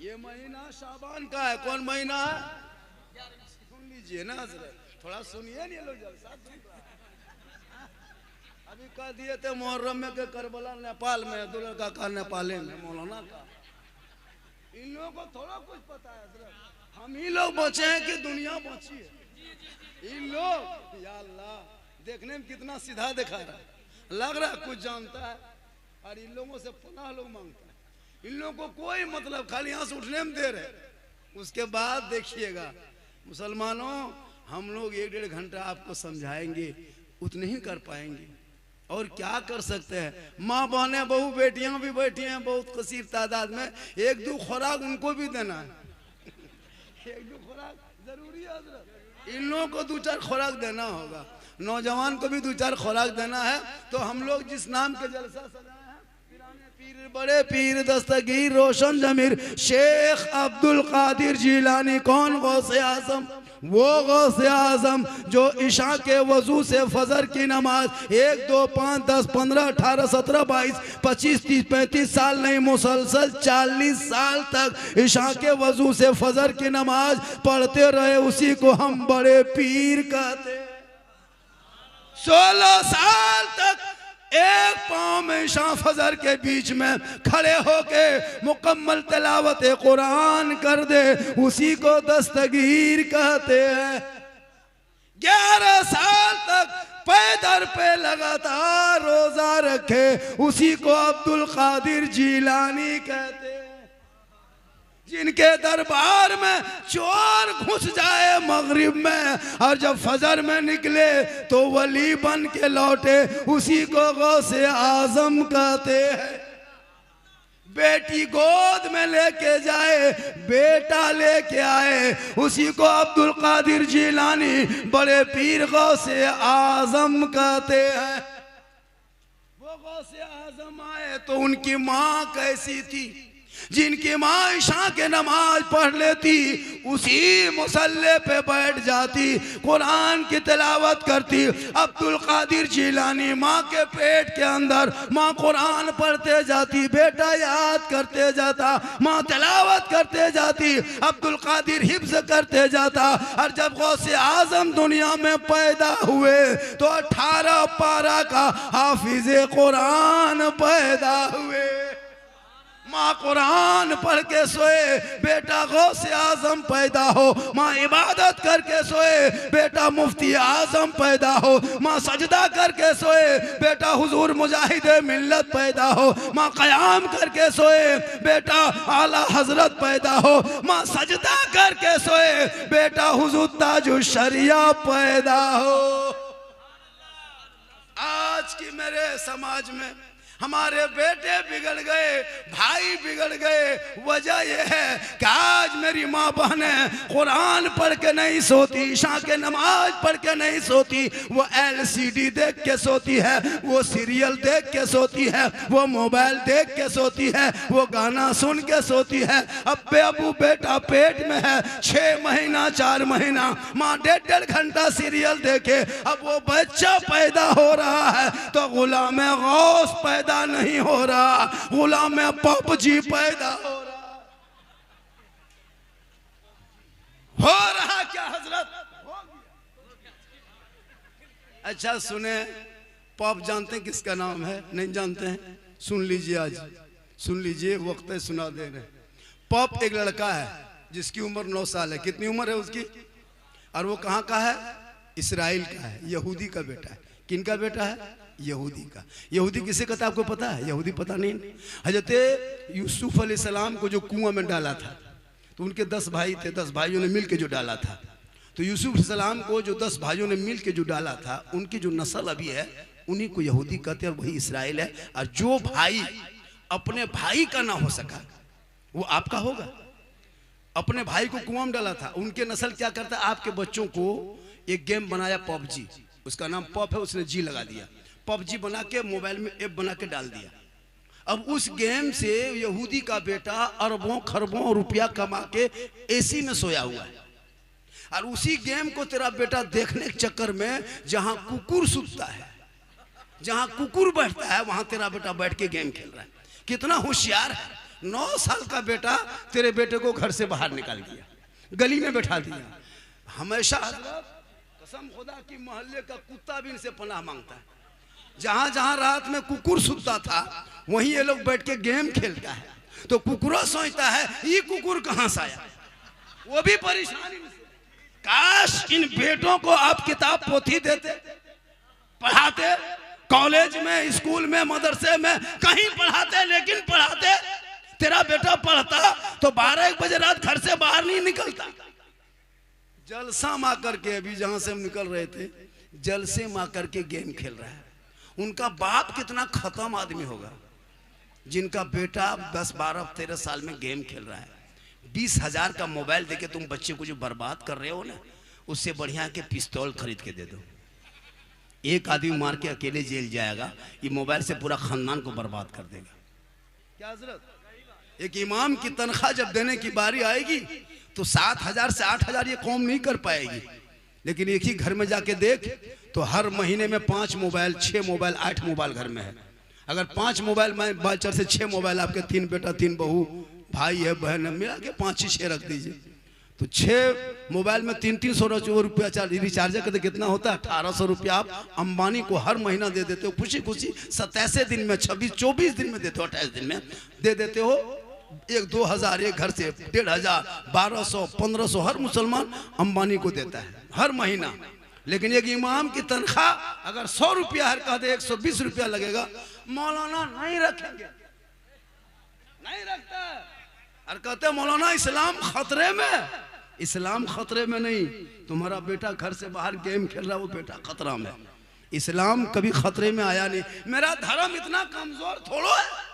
Speaker 1: ये महीना शाबान का है। कौन महीना है? सुन लीजिए ना हज़रत, थोड़ा सुनिए नहीं लोग जलसा। अभी कह दिए थे मुहर्रम में के करबला नेपाल में, दुल्हन का कहा नेपाले में, मौलाना का। इन लोगों को थोड़ा कुछ पता है हज़रत। हम ही लोग बचे हैं कि दुनिया बची है? इन लोग, या अल्लाह, देखने में कितना सीधा दिखा रहा है, लग रहा है कुछ जानता है, और इन लोगों से पनाह लोग मांगता है। इन लोगों को कोई मतलब, खाली यहाँ से उठने में देर है। उसके बाद देखिएगा मुसलमानों, हम लोग 1-1.5 घंटा आपको समझाएंगे, उतने ही कर पाएंगे। और क्या कर सकते हैं? माँ बहनें बहू बेटियां भी बैठी हैं बहुत कसीर तादाद में। 1-2 खुराक उनको भी देना है। 1-2 खुराक जरूरी है हज़रत। इन लोगों को 2-4 खुराक देना होगा, नौजवान को भी 2-4 खुराक देना है। तो हम लोग जिस नाम के जलसा सजाए हैं, पीर बड़े पीर दस्तगीर रोशन जमीर शेख अब्दुल कादिर जिलानी। कौन? गौसे आजम। वो गौसे आजम जो इशा के वजू से फजर की नमाज 1, 2, 5, 10, 15, 18, 17, 22, 25, 30, 35 साल नहीं, मुसलसल 40 साल तक इशा के वजू से फजर की नमाज पढ़ते रहे, उसी को हम बड़े पीर कहते हैं। 16 साल तक एक पांव में इशा फजर के बीच में खड़े होके मुकम्मल तिलावत कुरान कर दे, उसी को दस्तगीर कहते हैं। 11 साल तक पैदर पे लगातार रोजा रखे, उसी को अब्दुल कादिर जिलानी कहते हैं। जिनके दरबार में चोर घुस जाए मगरिब में, और जब फजर में निकले तो वली बन के लौटे, उसी को गौसे आजम कहते हैं। बेटी गोद में लेके जाए, बेटा लेके आए, उसी को अब्दुल कादिर जिलानी बड़े पीर गौसे आजम कहते हैं। वो गौसे आजम आए तो उनकी माँ कैसी थी? जिनकी माँ इशा के नमाज पढ़ लेती, उसी मुसल्ले पे बैठ जाती, कुरान की तिलावत करती। अब्दुल कादिर जिलानी माँ के पेट के अंदर, माँ कुरान पढ़ते जाती, बेटा याद करते जाता, माँ तिलावत करते जाती, अब्दुल कादिर हिफ्ज करते जाता। और जब गौसे आजम दुनिया में पैदा हुए तो 18 पारा का हाफिज़े कुरान पैदा हुए। माँ कुरान पढ़ के सोए, बेटा गौसे आजम पैदा हो। माँ इबादत करके सोए, बेटा मुफ्ती आजम पैदा हो। माँ सजदा करके सोए, बेटा हुजूर मुजाहिदे मिल्लत पैदा हो। माँ क़याम करके सोए, बेटा आला हजरत पैदा हो। माँ सजदा करके सोए, बेटा हुजूर ताजुश शरिया पैदा हो। आज की मेरे समाज में हमारे बेटे बिगड़ गए, भाई बिगड़ गए। वजह यह है कि आज मेरी माँ बहनें कुरान पढ़ के नहीं सोती, इशा के नमाज पढ़ के नहीं सोती, वो LCD देख के सोती है, वो सीरियल देख के सोती है, वो मोबाइल देख के सोती है, वो गाना सुन के सोती है। अब्बे अबू बेटा पेट में है, 6 महीना 4 महीना, माँ 1.5 घंटा सीरियल देखे। अब वो बच्चा पैदा हो रहा है तो गुलाम गौस पैदा नहीं हो रहा, गुलाम पपजी पैदा हो रहा क्या हजरत? अच्छा सुने, पॉप जानते हैं किसका नाम है? नहीं जानते हैं? सुन लीजिए, आज सुन लीजिए, वक्त है सुना दे रहे। पॉप एक लड़का है जिसकी उम्र 9 साल है। कितनी उम्र है उसकी? और वो कहाँ का है? इसराइल का है, यहूदी का बेटा है। किनका बेटा है? यहूदी का। यहूदी किसे कहता है आपको पता है? यहूदी पता नहीं। हजरत यूसुफ अलैहिस्सलाम को जो कुआं में डाला था, तो उनके 10 भाई थे, 10 भाइयों ने मिल के जो डाला था, तो यूसुफ अलैहिस्सलाम को जो 10 भाइयों ने मिल के जो डाला था, उनकी जो नस्ल अभी है उन्हीं को यहूदी कहते हैं, और वही इसराइल है। और जो भाई अपने भाई का ना हो सका वो आपका होगा। अपने भाई को कुआं में डाला था, उनके नस्ल क्या करता है? आपके बच्चों को एक गेम बनाया पबजी, उसका नाम पब है, उसने जी लगा दिया, पबजी बना के मोबाइल में ऐप बना के डाल दिया। अब उस गेम से यहूदी का बेटा अरबों खरबों रुपया कमा के एसी में सोया हुआ है, और उसी गेम को तेरा बेटा देखने के चक्कर में जहां कुकुर सुतता है, जहां कुकुर बैठता है, वहां तेरा बेटा बैठ के गेम खेल रहा है। कितना होशियार है! 9 साल का बेटा तेरे बेटे को घर से बाहर निकाल दिया, गली में बैठा दिया। हमेशा कसम खुदा की मोहल्ले का कुत्ता भी इनसे पनाह मांगता है। जहां जहां रात में कुकुर सुतता था वहीं ये लोग बैठ के गेम खेलता है, तो कुकुरा सोचता है ये कुकुर कहां से आया, वो भी परेशानी में। काश इन बेटों को आप किताब पोथी देते, पढ़ाते, कॉलेज में, स्कूल में, मदरसे में कहीं पढ़ाते, लेकिन पढ़ाते। तेरा बेटा पढ़ता तो 12-1 बजे रात घर से बाहर नहीं निकलता। जलसा में आकर के, अभी जहां से हम निकल रहे थे, जलसे में आकर के गेम खेल रहा है। उनका बाप कितना खत्म आदमी होगा जिनका बेटा 10, 12, 13 साल में गेम खेल रहा है। 20,000 का मोबाइल देके तुम बच्चे को जो बर्बाद कर रहे हो ना, उससे बढ़िया के पिस्तौल खरीद के दे दो। एक आदमी मार के अकेले जेल जाएगा, ये मोबाइल से पूरा खानदान को बर्बाद कर देगा। क्या हजरत? एक इमाम की तनख्वाह जब देने की बारी आएगी तो 7,000 से 8,000 ये कौम नहीं कर पाएगी, लेकिन एक ही घर में जाके देख तो हर महीने में 5 मोबाइल, 6 मोबाइल, 8 मोबाइल घर में है। अगर 5 मोबाइल में बाचर से 6 मोबाइल, आपके 3 बेटा 3 बहू, भाई है, बहन है, मिला के 5-6 रख दीजिए, तो 6 मोबाइल में 300-300 रुपया रिचार्ज करते कितना होता है? 1,800 रुपया आप अंबानी को हर महीना दे देते हो, खुशी खुशी 27 दिन में, 26-24 दिन में देते हो, 28 दिन में दे देते हो। 1-2 हज़ार एक घर से 1,500, 1,200, 1,500 हर मुसलमान अंबानी को देता है हर महीना। लेकिन एक इमाम की तनख्वाह अगर 100 रुपया हर कह दे, 120 रुपया लगेगा, मौलाना नहीं रखेंगे, नहीं रखता। और कहते मौलाना इस्लाम खतरे में। इस्लाम खतरे में नहीं, तुम्हारा बेटा घर से बाहर गेम खेल रहा है, वो बेटा खतरा में। इस्लाम कभी खतरे में आया नहीं। मेरा धर्म इतना कमजोर थोड़ो है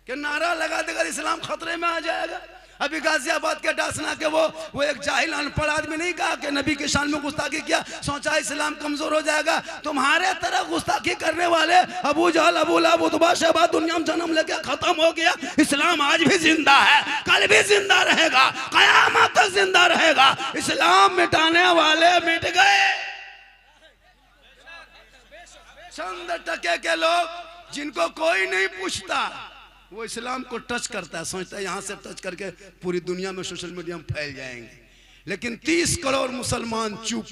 Speaker 1: कि नारा लगा देगा इस्लाम खतरे में आ जाएगा। अभी गाजियाबाद के डासना के वो एक जाहिल अनपढ़ आदमी नहीं कहा कि नबी के शान में गुस्ताखी किया, सोचा इस्लाम कमजोर हो जाएगा। तुम्हारे तरह गुस्ताखी करने वाले अबू जहल, अबू लहब, उतबा, शैबा दुनिया में जन्म लेके खत्म हो गया। इस्लाम आज भी जिंदा है, कल भी जिंदा रहेगा, कयामत तक जिंदा रहेगा। इस्लाम मिटाने वाले मिट गए। चंद टके के लोग जिनको कोई नहीं पूछता, वो इस्लाम को टच करता है, सोचता है यहाँ से टच करके पूरी दुनिया में सोशल मीडिया में फैल जाएंगे। लेकिन 30 करोड़ मुसलमान चुप।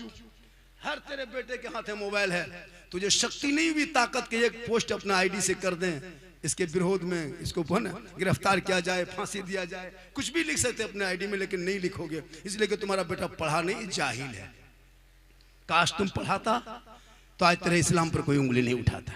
Speaker 1: हर तेरे बेटे के हाथ में मोबाइल है, तुझे शक्ति नहीं हुई ताकत के एक पोस्ट अपना आईडी से कर दें, इसके विरोध में इसको गिरफ्तार किया जाए, फांसी दिया जाए, कुछ भी लिख सकते अपने आईडी में, लेकिन नहीं लिखोगे इसलिए कि तुम्हारा बेटा पढ़ा नहीं, जाहिल है। काश तुम पढ़ाता तो आज तेरे इस्लाम पर कोई उंगली नहीं उठाता।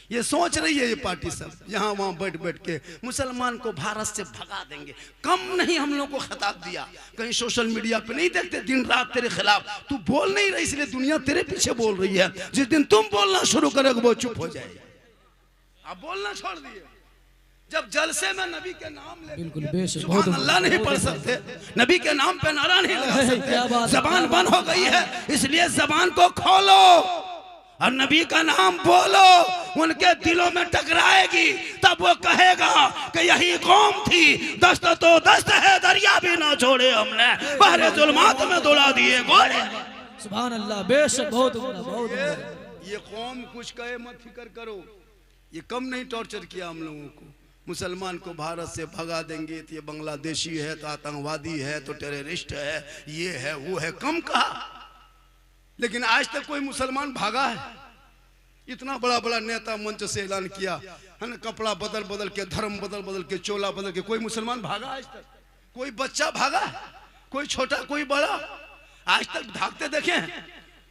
Speaker 1: ये सोच रही है ये पार्टी सब, यहाँ वहाँ बैठ बैठ के मुसलमान को भारत से भगा देंगे। कम नहीं हम लोग को खिताब दिया, कहीं सोशल मीडिया पे नहीं देखते दिन रात तेरे खिलाफ, तू बोल नहीं रही इसलिए दुनिया तेरे पीछे बोल रही है। जिस दिन तुम बोलना शुरू करोगे वो चुप हो जाएगी। आप बोलना छोड़ दिए। जब जलसे में नबी के नाम लेके सुभान अल्लाह नहीं पढ़ सकते, नबी के नाम पे नारा नहीं लगा सकते, जबान बंद हो गई है, इसलिए जबान को खोलो और नबी का नाम बोलो। उनके दिलों में टकराएगी तब वो कहेगा कि यही कौम थी, दस्त तो दस्त है, दरिया भी ना छोड़े हमने, बहरे जुल्मात में दौड़ा दिए गोरे।
Speaker 3: सुभान अल्लाह, बेशक बहुत बहुत।
Speaker 1: ये कौम कुछ कहे मत फिक्र करो, ये कम नहीं टॉर्चर किया हम लोगों को। मुसलमान को भारत से भगा देंगे तो ये बांग्लादेशी है, तो आतंकवादी है, तो टेररिस्ट है, ये है वो है, कम कहा। लेकिन आज तक कोई मुसलमान भागा है? इतना बड़ा बड़ा नेता मंच से ऐलान किया है ना, कपड़ा बदल बदल के, धर्म बदल बदल के, चोला बदल के, कोई मुसलमान भागा आज तक? कोई बच्चा भागा? कोई छोटा कोई बड़ा आज तक भागते देखे?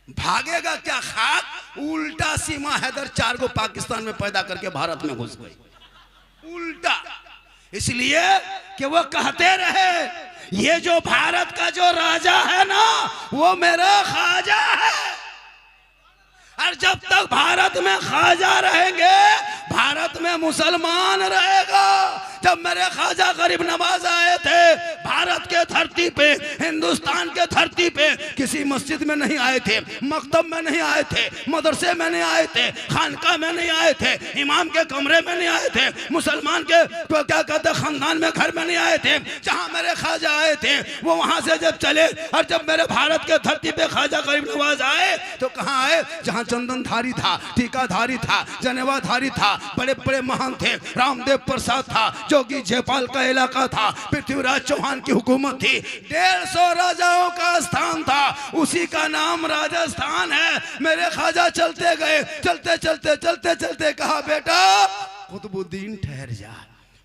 Speaker 1: भागेगा क्या खाक? उल्टा सीमा हैदर 4 को पाकिस्तान में पैदा करके भारत में घुस गई, उल्टा। इसलिए कि वो कहते रहे ये जो भारत का जो राजा है ना वो मेरा ख्वाजा है, और जब तक भारत में ख्वाजा रहेंगे भारत में मुसलमान रहेगा। जब मेरे ख्वाजा गरीब नवाज आए थे भारत के धरती पे, हिंदुस्तान के धरती पे, किसी मस्जिद में नहीं आए थे, मकतब में नहीं आए थे, मदरसे में नहीं आए थे, खानका में नहीं आए थे, इमाम के कमरे में नहीं आए थे, मुसलमान के तो क्या कहते खानदान में घर में नहीं आए थे। जहां मेरे ख्वाजा आए थे वो वहां से जब चले, और जब मेरे भारत के धरती पे ख्वाजा गरीब नवाज आए तो कहाँ आए? जहां चंदनधारी था, टीकाधारी था, जनेवाधारी था, बड़े बड़े महान थे, रामदेव प्रसाद था, जोगी जयपाल का इलाका था, पृथ्वीराज चौहान की हुकूमत थी, 150 राजाओं का स्थान था, उसी का नाम राजस्थान है। मेरे ख्वाजा चलते गए, चलते चलते चलते चलते कहा बेटा कुतुबुद्दीन ठहर जा,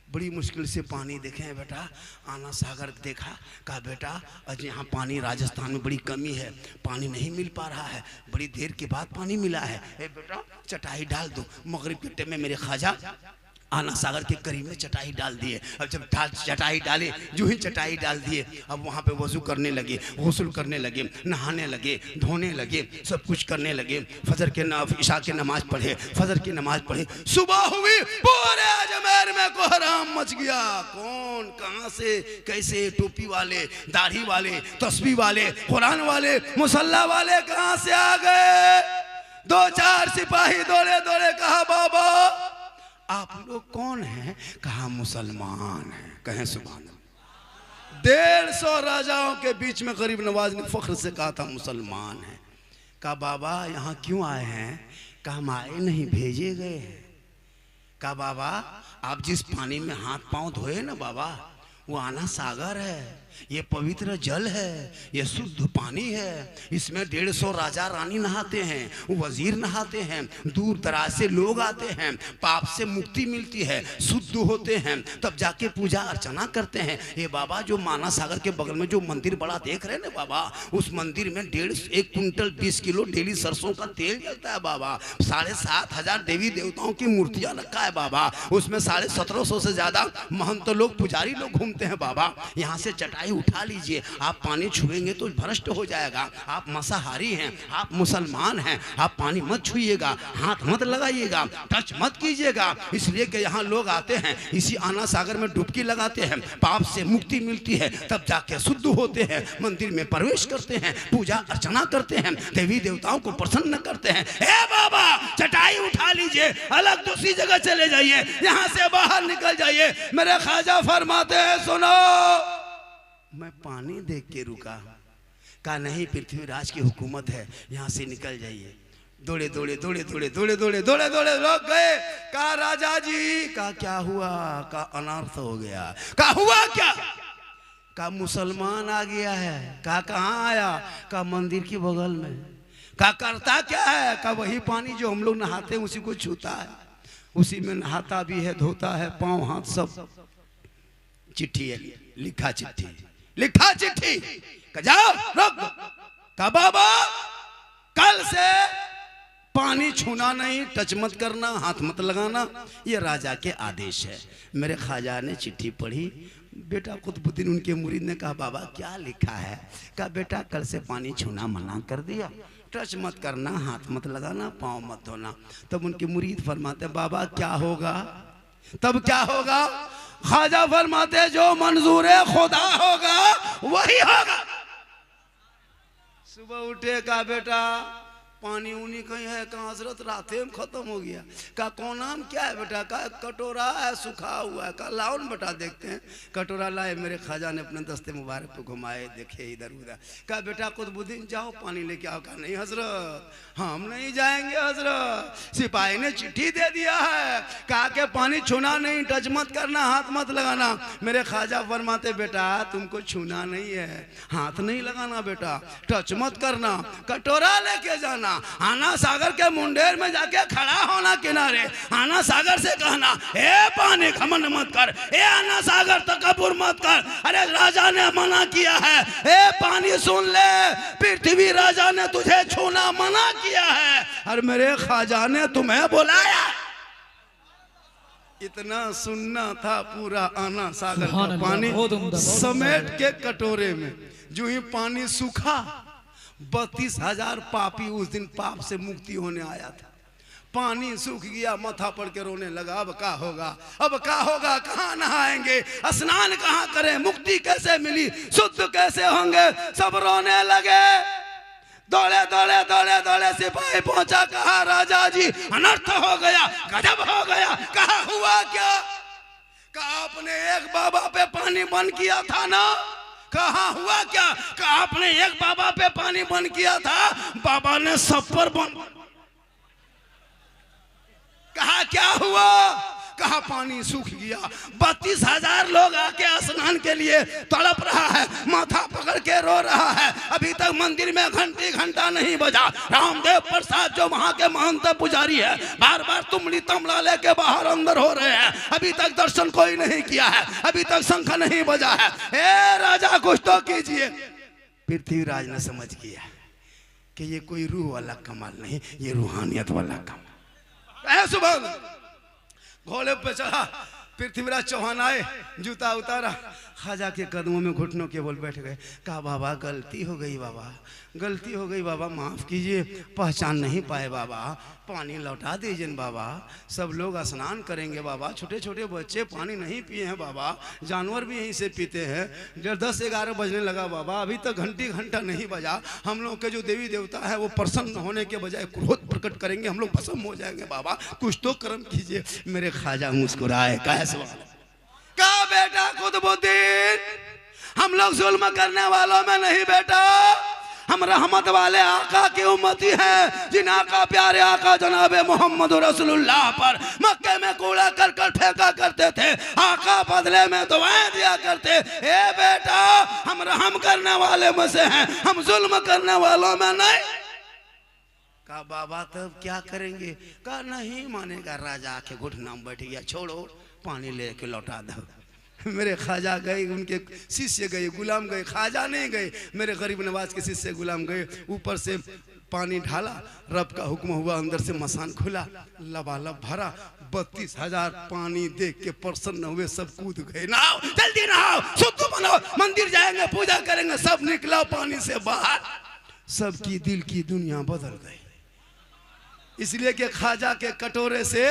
Speaker 1: बड़ी मुश्किल से पानी देखे हैं बेटा, आना सागर देखा, कहा बेटा आज यहाँ पानी राजस्थान में बड़ी कमी है, पानी नहीं मिल पा रहा है, बड़ी देर के बाद पानी मिला है, बेटा चटाई डाल दो। मगरिब के टाइम में मेरे ख्वाजा आना सागर के करीब में चटाई डाल दिए। अब जब चटाई डाले, जो ही चटाई डाल दिए, अब वहाँ पे वजू करने लगे, गुस्ल करने लगे, नहाने लगे, धोने लगे, सब कुछ करने लगे। फजर के इशा की नमाज पढ़े, फजर की नमाज पढ़े, सुबह हुई, पूरे अजमेर में कोहराम मच गया। कौन कहाँ से कैसे, टोपी वाले, दाढ़ी वाले, तस्बीह वाले, कुरान वाले, मुसल्ला वाले कहाँ से आ गए? 2-4 सिपाही दौड़े दौड़े कहा बाबा आप लोग कौन हैं? कहा मुसलमान हैं। कहें सुभान अल्लाह। 150 राजाओं के बीच में गरीब नवाज ने फख्र से कहा था मुसलमान हैं। कहा बाबा यहाँ क्यों आए हैं? कहा हम आए नहीं, भेजे गए हैं। कहा बाबा आप जिस पानी में हाथ पांव धोए ना बाबा, वो आना सागर है, ये पवित्र जल है, ये शुद्ध पानी है, इसमें 150 राजा रानी नहाते हैं, वजीर नहाते हैं, दूर दराज से लोग आते हैं, पाप से मुक्ति मिलती है, शुद्ध होते हैं, तब जाके पूजा अर्चना करते हैं। ये बाबा जो माना सागर के बगल में जो मंदिर बड़ा देख रहे हैं ना बाबा, उस मंदिर में 1 क्विंटल 20 किलो डेली सरसों का तेल जलता है बाबा, 7,500 देवी देवताओं की मूर्तियां रखा है बाबा, उसमें 1750 से ज्यादा महंत लोग, पुजारी लोग घूमते हैं बाबा। यहाँ से चटाई उठा लीजिए, आप पानी छुएंगे तो भ्रष्ट हो जाएगा, आप मांसाहारी हैं, आप मुसलमान हैं, आप पानी मत छुइएगा, हाथ मत लगाइएगा, टच मत कीजिएगा। इसलिए कि यहाँ लोग आते हैं, इसी आना सागर में डुबकी लगाते हैं, पाप से मुक्ति मिलती है, तब जाके शुद्ध होते हैं, मंदिर में प्रवेश करते हैं, पूजा अर्चना करते हैं, देवी देवताओं को प्रसन्न करते हैं। ए बाबा चटाई उठा लीजिए, अलग दूसरी जगह चले जाइए, यहाँ से बाहर निकल जाइए। मेरे ख्वाजा फरमाते हैं सुनो, मैं पानी देख के रुका, कहा नहीं पृथ्वीराज की हुकूमत है, यहाँ से निकल जाइए। दौड़े दौड़े दौड़े दौड़े दौड़े दौड़े दौड़े दौड़े लोग गए। कहा राजा जी, कहा क्या हुआ? कहा अनर्थ हो गया। कहा हुआ क्या? कहा मुसलमान आ गया है। कहा कहाँ आया? कहा मंदिर के बगल में। कहा करता क्या है? कहा वही पानी जो हम लोग नहाते हैं उसी को छूता है, उसी में नहाता भी है, धोता है, पाँव हाथ सब। चिट्ठी है, लिखा चिट्ठी, लिखा चिट्ठी, जाओ रुक। कहा बाबा कल से पानी छूना नहीं, टच मत करना, हाथ मत लगाना, ये राजा के आदेश है। मेरे ख्वाजा ने चिट्ठी पढ़ी, बेटा कुतुबुद्दीन उनके मुरीद ने कहा बाबा क्या लिखा है? कहा बेटा कल से पानी छूना मना कर दिया, टच मत करना, हाथ मत लगाना, पाँव मत धोना। तब उनके मुरीद फरमाते बाबा क्या होगा? तब क्या होगा? ख्वाजा फरमाते जो मंजूर है खुदा होगा वही होगा। सुबह उठे, कहा बेटा पानी उनी कहीं है? कहाँ हजरत रात में खत्म हो गया। कहा कौन नाम क्या है बेटा? कहा कटोरा है सूखा हुआ है। कहा लाओ न बेटा देखते हैं। कटोरा लाए, मेरे ख्वाजा ने अपने दस्ते मुबारक पे घुमाए, देखे इधर उधर। कहा बेटा कुतुबुद्दीन जाओ पानी लेके आओ। कहा नहीं हजरत हम नहीं जाएंगे हजरत, सिपाही ने चिट्ठी दे दिया है, कहा के पानी छूना नहीं, टच मत करना, हाथ मत लगाना। मेरे ख्वाजा फरमाते बेटा तुमको छूना नहीं है, हाथ नहीं लगाना बेटा, टच मत करना, कटोरा लेके जाना, कहना, आना सागर के मुंडेर में जाके खड़ा होना किनारे, आना सागर से कहना ए पानी घमंड मत कर, ए आना सागर तकब्बुर मत कर, अरे राजा ने मना किया है, ए पानी सुन ले, पृथ्वी राजा ने तुझे छूना मना किया है और मेरे ख्वाजा ने तुम्हें बुलाया। इतना सुनना था पूरा आना सागर का पानी समेट के कटोरे में। जो ही पानी सूखा 32,000 पापी उस दिन पाप से मुक्ति होने आया था। पानी सूख गया, माथा पड़ के रोने लगा, अब क्या होगा, अब क्या होगा, कहाँ नहाएंगे, स्नान कहाँ करें, मुक्ति कैसे मिली, शुद्ध कैसे होंगे, सब रोने लगे। दौड़े दौड़े दौड़े दौड़े सिपाही पहुंचा, कहा राजा जी अनर्थ हो गया, गजब हो गया। कहा हुआ क्या? कहा आपने एक बाबा पे पानी बंद किया था ना। कहा हुआ क्या? कहा आपने एक बाबा पे पानी बंद किया था, बाबा ने सब पर बंद। कहा क्या हुआ? कहा पानी सूख गया, 32,000 लोग आके स्नान के लिए तड़प रहा है, माथा पकड़ के रो रहा है। अभी तक मंदिर में घंटी घंटा नहीं बजा। रामदेव प्रसाद जो वहां के महंत पुजारी है, बार बार तुमड़ी तमला लेके बाहर अंदर हो रहे हैं, अभी तक दर्शन कोई नहीं किया है, अभी तक शंख नहीं बजा है। ए राजा कुछ तो कीजिए। पृथ्वीराज ने समझ किया कि ये कोई रूह वाला कमाल नहीं, ये रूहानियत वाला कमाल। सुबह घोड़े पे चढ़ा, पृथ्वीराज चौहान आए, जूता उतारा, ख्वाजा के कदमों में घुटनों के बोल बैठ गए। कहा बाबा गलती हो गई, बाबा गलती हो गई, बाबा माफ कीजिए, पहचान नहीं पाए बाबा, पानी लौटा दीजिए बाबा, सब लोग स्नान करेंगे बाबा, छोटे छोटे बच्चे पानी नहीं पिए हैं बाबा, जानवर भी यहीं से पीते हैं। 10-11 बजने लगा बाबा, अभी तक घंटी घंटा नहीं बजा। हम लोग के जो देवी देवता है वो प्रसन्न होने के बजाय क्रोध प्रकट करेंगे, हम लोग भस्म हो जाएंगे बाबा, कुछ तो कर्म कीजिए। मेरे ख्वाजा मुस्कुराए, क्या सवाल? कहा बेटा कुतुबुद्दीन, हम लोग जुल्म करने वालों में नहीं बेटा, हम रहमत वाले आका की उम्मती हैं, जिन आका प्यारे आका जनाबे मोहम्मद रसूलुल्लाह पर मक्के में कूड़ा करकट फेंका करते थे, आका बदले में दुआएं दिया करते। ए बेटा हम रहम करने वाले में से हैं, हम जुल्म करने वालों में नहीं। कहा बाबा तब क्या करेंगे? कहा नहीं मानेगा। राजा आके घुटना में बैठ गया, छोड़ो पानी लेके लौटा दो। मेरे ख्वाजा गए, उनके शिष्य गए, गुलाम गए, ख्वाजा नहीं गए, मेरे गरीब नवाज के शिष्य गुलाम गए। ऊपर से पानी ढाला, रब का हुक्म हुआ, अंदर से मसान खुला, लबालब भरा, 32,000 पानी देख के प्रसन्न हुए, सब कूद गए। नहाओ जल्दी नहाओ, शुद्ध बनो, मंदिर जाएंगे, पूजा करेंगे। सब निकला पानी से बाहर, सबकी दिल की दुनिया बदल गई, इसलिए कि ख्वाजा के कटोरे से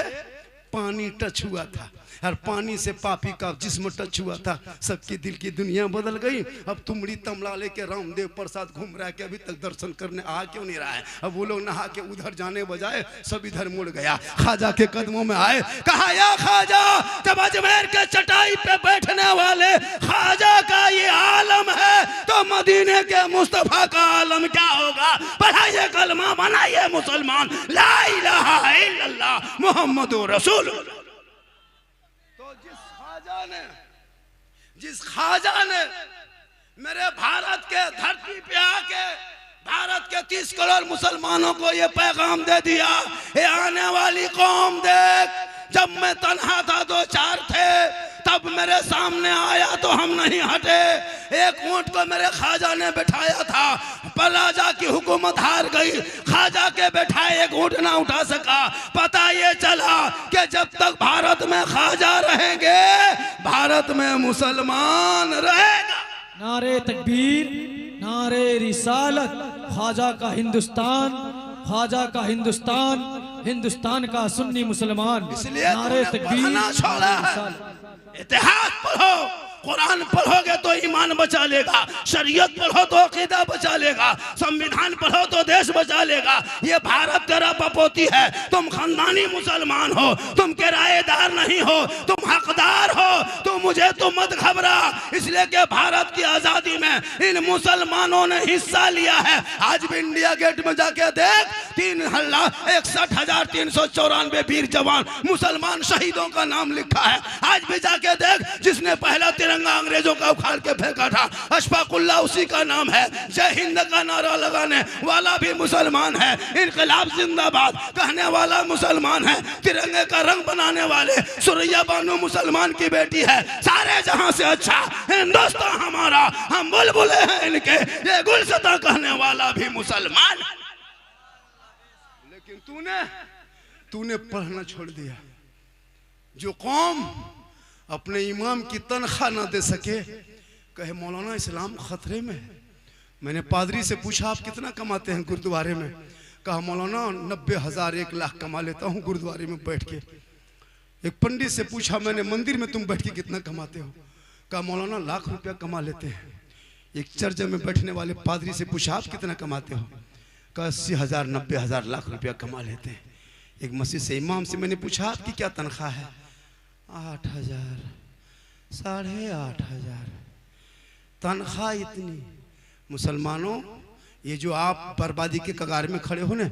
Speaker 1: पानी टच हुआ था और पानी से पापी का जिस्म टच हुआ था, सबकी दिल की दुनिया बदल गई। अब तुमड़ी तमला लेके रामदेव प्रसाद घूम रहा है कि अभी तक दर्शन करने आ क्यों नहीं रहा है। अब वो लोग नहा के उधर जाने बजाय सब इधर मुड़ गया, ख्वाजा के कदमों में आए। कहा या ख्वाजा, जब अजमेर के चटाई पे बैठने वाले ख्वाजा का ये आलम है तो मदीने के मुस्तफा का आलम क्या होगा। पढ़ाइए कलमा, बनाइए मुसलमान, ला इलाहा इल्लल्लाह मुहम्मदुर रसूल। जिस ख्वाजा ने मेरे भारत के धरती पे आके भारत के 30 करोड़ मुसलमानों को ये पैगाम दे दिया, ये आने वाली कौम देख, जब मैं तन्हा था, 2-4 थे, तब मेरे सामने आया तो हम नहीं हटे। एक ऊंट को मेरे ख्वाजा ने बैठाया था, पर राजा की हुकूमत हार गई, ख्वाजा के बैठाए एक ऊंट ना उठा सका। पता ये चला कि जब तक भारत में ख्वाजा रहेंगे, भारत में मुसलमान रहेगा।
Speaker 2: नारे तकबीर, नारे रिसालत, ख्वाजा का हिंदुस्तान, ख्वाजा का हिंदुस्तान, हिंदुस्तान का सुन्नी मुसलमान।
Speaker 1: इसलिए
Speaker 2: नारे तकबीर,
Speaker 1: छोड़ा है। इतिहास पढ़ो, कुरान पढ़ोगे तो ईमान बचा लेगा, शरीयत पढ़ो तो अकीदा बचा लेगा, संविधान पढ़ो तो देश बचा लेगा। ये भारत तेरा बपोती है, तुम खानदानी मुसलमान हो, तुम किराएदार नहीं हो, तुम हकदार हो, तुम मुझे तो मत घबरा। इसलिए कि भारत की आजादी में इन मुसलमानों ने हिस्सा लिया है। आज भी इंडिया गेट में जाके देख, 3,61,394 वीर जवान मुसलमान शहीदों का नाम लिखा है। आज भी जाके देख, जिसने पहला तिरंगा अंग्रेजों का उखाड़ के फेंका था अशफाकुल्लाह, उसी का नाम है। जय हिंद का नारा लगाने वाला भी मुसलमान है। इनकलाब जिंदाबाद कहने वाला मुसलमान है। तिरंगे का रंग बनाने वाले सुरैया बानो मुसलमान की बेटी है। सारे जहां से अच्छा हिंदुस्तान हमारा, हम बुलबुले हैं इनके, ये गुलशता कहने वाला भी मुसलमान। लेकिन तूने पढ़ना छोड़ दिया। जो कौम अपने इमाम की तनख्वाह ना दे सके, कहे मौलाना इस्लाम खतरे में है। मैंने पादरी से पूछा आप कितना कमाते हैं गुरुद्वारे में? कहा मौलाना 90,000 1 लाख कमा लेता हूँ गुरुद्वारे में बैठ के। एक पंडित से पूछा मैंने मंदिर में तुम बैठ के कितना कमाते हो? कहा मौलाना लाख रुपया कमा लेते हैं। एक चर्च में बैठने वाले पादरी से पूछा आप कितना कमाते हो? कहा 80,000 90,000 लाख रुपया कमा लेते हैं। एक मस्जिद से इमाम से मैंने पूछा आपकी क्या तनख्वाह है? 8,000 8,500 तनख्वाह इतनी। मुसलमानों, ये जो आप बर्बादी के कगार में खड़े हो ना,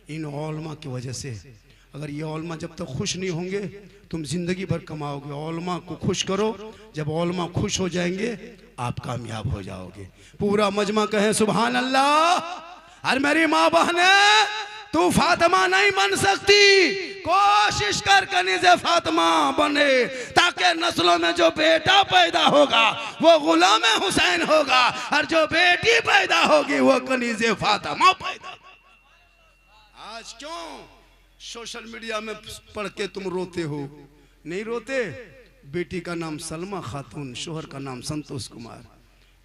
Speaker 1: इन औलमा की वजह से। अगर ये औलमा जब तक खुश नहीं होंगे तुम जिंदगी भर कमाओगे। औलमा को खुश करो, जब औलमा खुश हो जाएंगे आप कामयाब हो जाओगे। पूरा मजमा कहे सुभान अल्लाह। और मेरी माँ बहने, तू फातिमा नहीं बन सकती, कोशिश कर कनीज़े फातिमा बने, ताकि नस्लों में जो बेटा पैदा होगा वो गुलाम हुसैन होगा, और जो बेटी पैदा होगी वो कनीज़े फातिमा पैदा। आज क्यों सोशल मीडिया में पढ़ के तुम रोते हो? नहीं रोते? बेटी का नाम सलमा खातून, शोहर का नाम संतोष कुमार।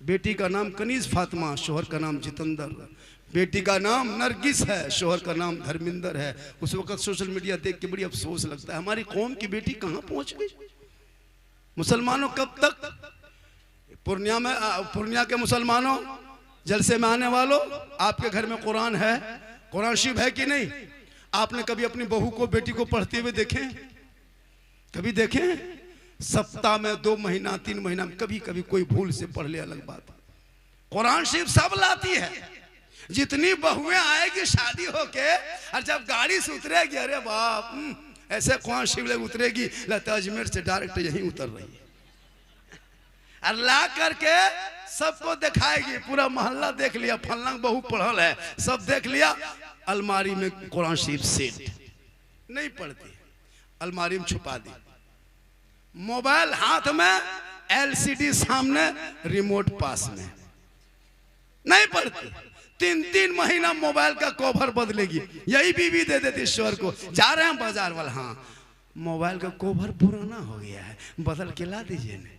Speaker 1: बेटी का नाम कनीज फातिमा, शोहर का नाम जितेंद्र। बेटी का नाम नरगिस है, शोहर का नाम धर्मिंदर है। उस वक्त सोशल मीडिया देख के बड़ी अफसोस लगता है, हमारी कौम की बेटी कहाँ पहुंच गई। मुसलमानों कब तक? पूर्णिया के मुसलमानों, जलसे में आने वालों, आपके घर में कुरान है? कुरान शरीफ है कि नहीं? आपने कभी अपनी बहू को, बेटी को पढ़ते हुए देखे? कभी देखे? सप्ताह में 2 महीना 3 महीना में कभी कभी कोई भूल से पढ़ ले, अलग बात। कुरान शरीफ सब लाती है। जितनी बहुएं आएगी शादी होके, और जब गाड़ी से उतरेगी, अरे बाप, ऐसे कुरान शरीफ उतरेगी लगता अजमेर से डायरेक्ट यहीं उतर रही है। और ला करके सबको दिखाएगी। पूरा मोहल्ला देख लिया, फलना बहू पढ़ल है, सब देख लिया। अलमारी में कुरान शरीफ सेट नहीं पढ़ती, अलमारी में छुपा दी। मोबाइल हाथ में, एलसीडी सामने, रिमोट पास में, नहीं पढ़ती। 3 महीना मोबाइल का कवर बदलेगी, यही बीवी दे देती ईश्वर को। जा रहे हैं बाजार वाला, हाँ मोबाइल का कवर पुराना हो गया है, बदल के ला दीजिए। नहीं,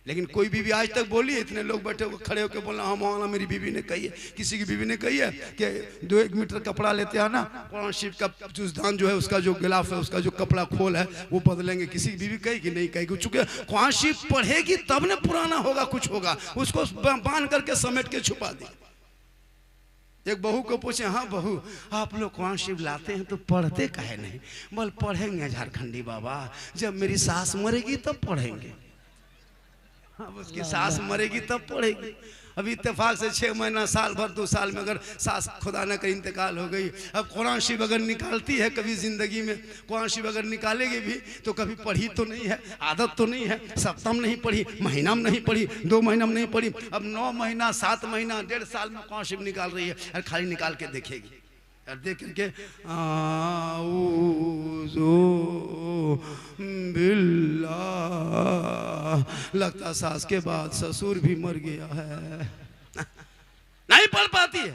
Speaker 1: लेकिन कोई बीवी आज तक बोली है? इतने लोग बैठे खड़े होकर बोलना हाँ मौलाना मेरी बीवी ने कही है। किसी की बीवी ने कही है कि 2-1 मीटर कपड़ा लेते हैं ना, कुरान शरीफ का जूसदान जो है, उसका जो गिलाफ है, उसका जो कपड़ा खोल है वो बदलेंगे। किसी की बीवी कही कि नहीं कही? चूंकि कुरान शरीफ पढ़ेगी तब न पुराना होगा, कुछ होगा, उसको बांध करके समेट के छुपा दी। एक बहू को पूछे, हाँ बहू आप लोग कुरान शरीफ लाते हैं तो पढ़ते काहे नहीं? बोल पढ़ेंगे झारखंडी बाबा, जब मेरी सास मरेगी तब पढ़ेंगे। अब उसकी सास मरेगी तब पढ़ेगी। अभी इत्तेफाक से 6 महीना, साल भर, 2 साल में अगर सास खुदा न करे इंतकाल हो गई, अब कुरान शरीफ अगर निकालती है कभी जिंदगी में, कुरान शरीफ अगर निकालेगी भी तो कभी पढ़ी तो नहीं है, आदत तो नहीं है, सप्ताह में नहीं पढ़ी, महीना में नहीं पढ़ी, 2 महीना में नहीं पढ़ी। अब 9 महीना 7 महीना 1.5 साल में कुरान शरीफ निकाल रही है, और खाली निकाल के देखेगी, और देख करके लगता सास के बाद ससुर भी मर गया है। नहीं पढ़ पाती है।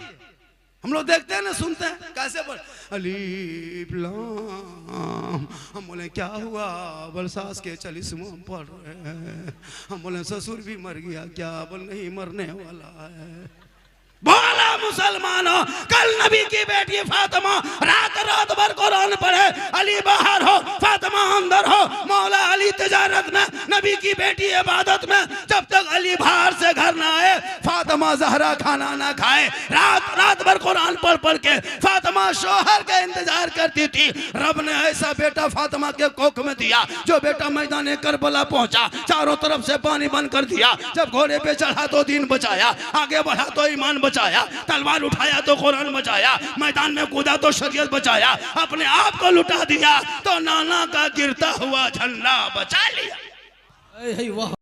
Speaker 1: हम लोग देखते हैं ना, सुनते हैं, कैसे पढ़ अलीफ लाम। हम बोले क्या हुआ? बोल सास के 40वां पढ़ रहे हैं। हम बोले ससुर भी मर गया क्या? बोल नहीं, मरने वाला है। बोला मुसलमानों, कल नबी की बेटी फातिमा रात भर कुरान पढ़े, अली बाहर हो, फातिमा अंदर हो, मौला अली तिजारत में, नबी की बेटी इबादत में। जब तक अली बाहर से घर ना आए, फातिमा जहरा खाना ना खाए। रात भर कुरान पढ़ के फातिमा शोहर का इंतजार करती थी। रब ने ऐसा बेटा फातिमा के कोख में दिया, जो बेटा मैदान करबला पहुंचा, चारों तरफ से पानी बंद कर दिया। जब घोड़े पे चढ़ा तो दीन बचाया, आगे बढ़ा तो ईमान बचाया, तलवार उठाया तो कुरान बचाया, मैदान में कूदा तो शरीयत बचाया, अपने आप को लुटा दिया तो नाना का गिरता हुआ झंडा बचा लिया।
Speaker 2: वाह।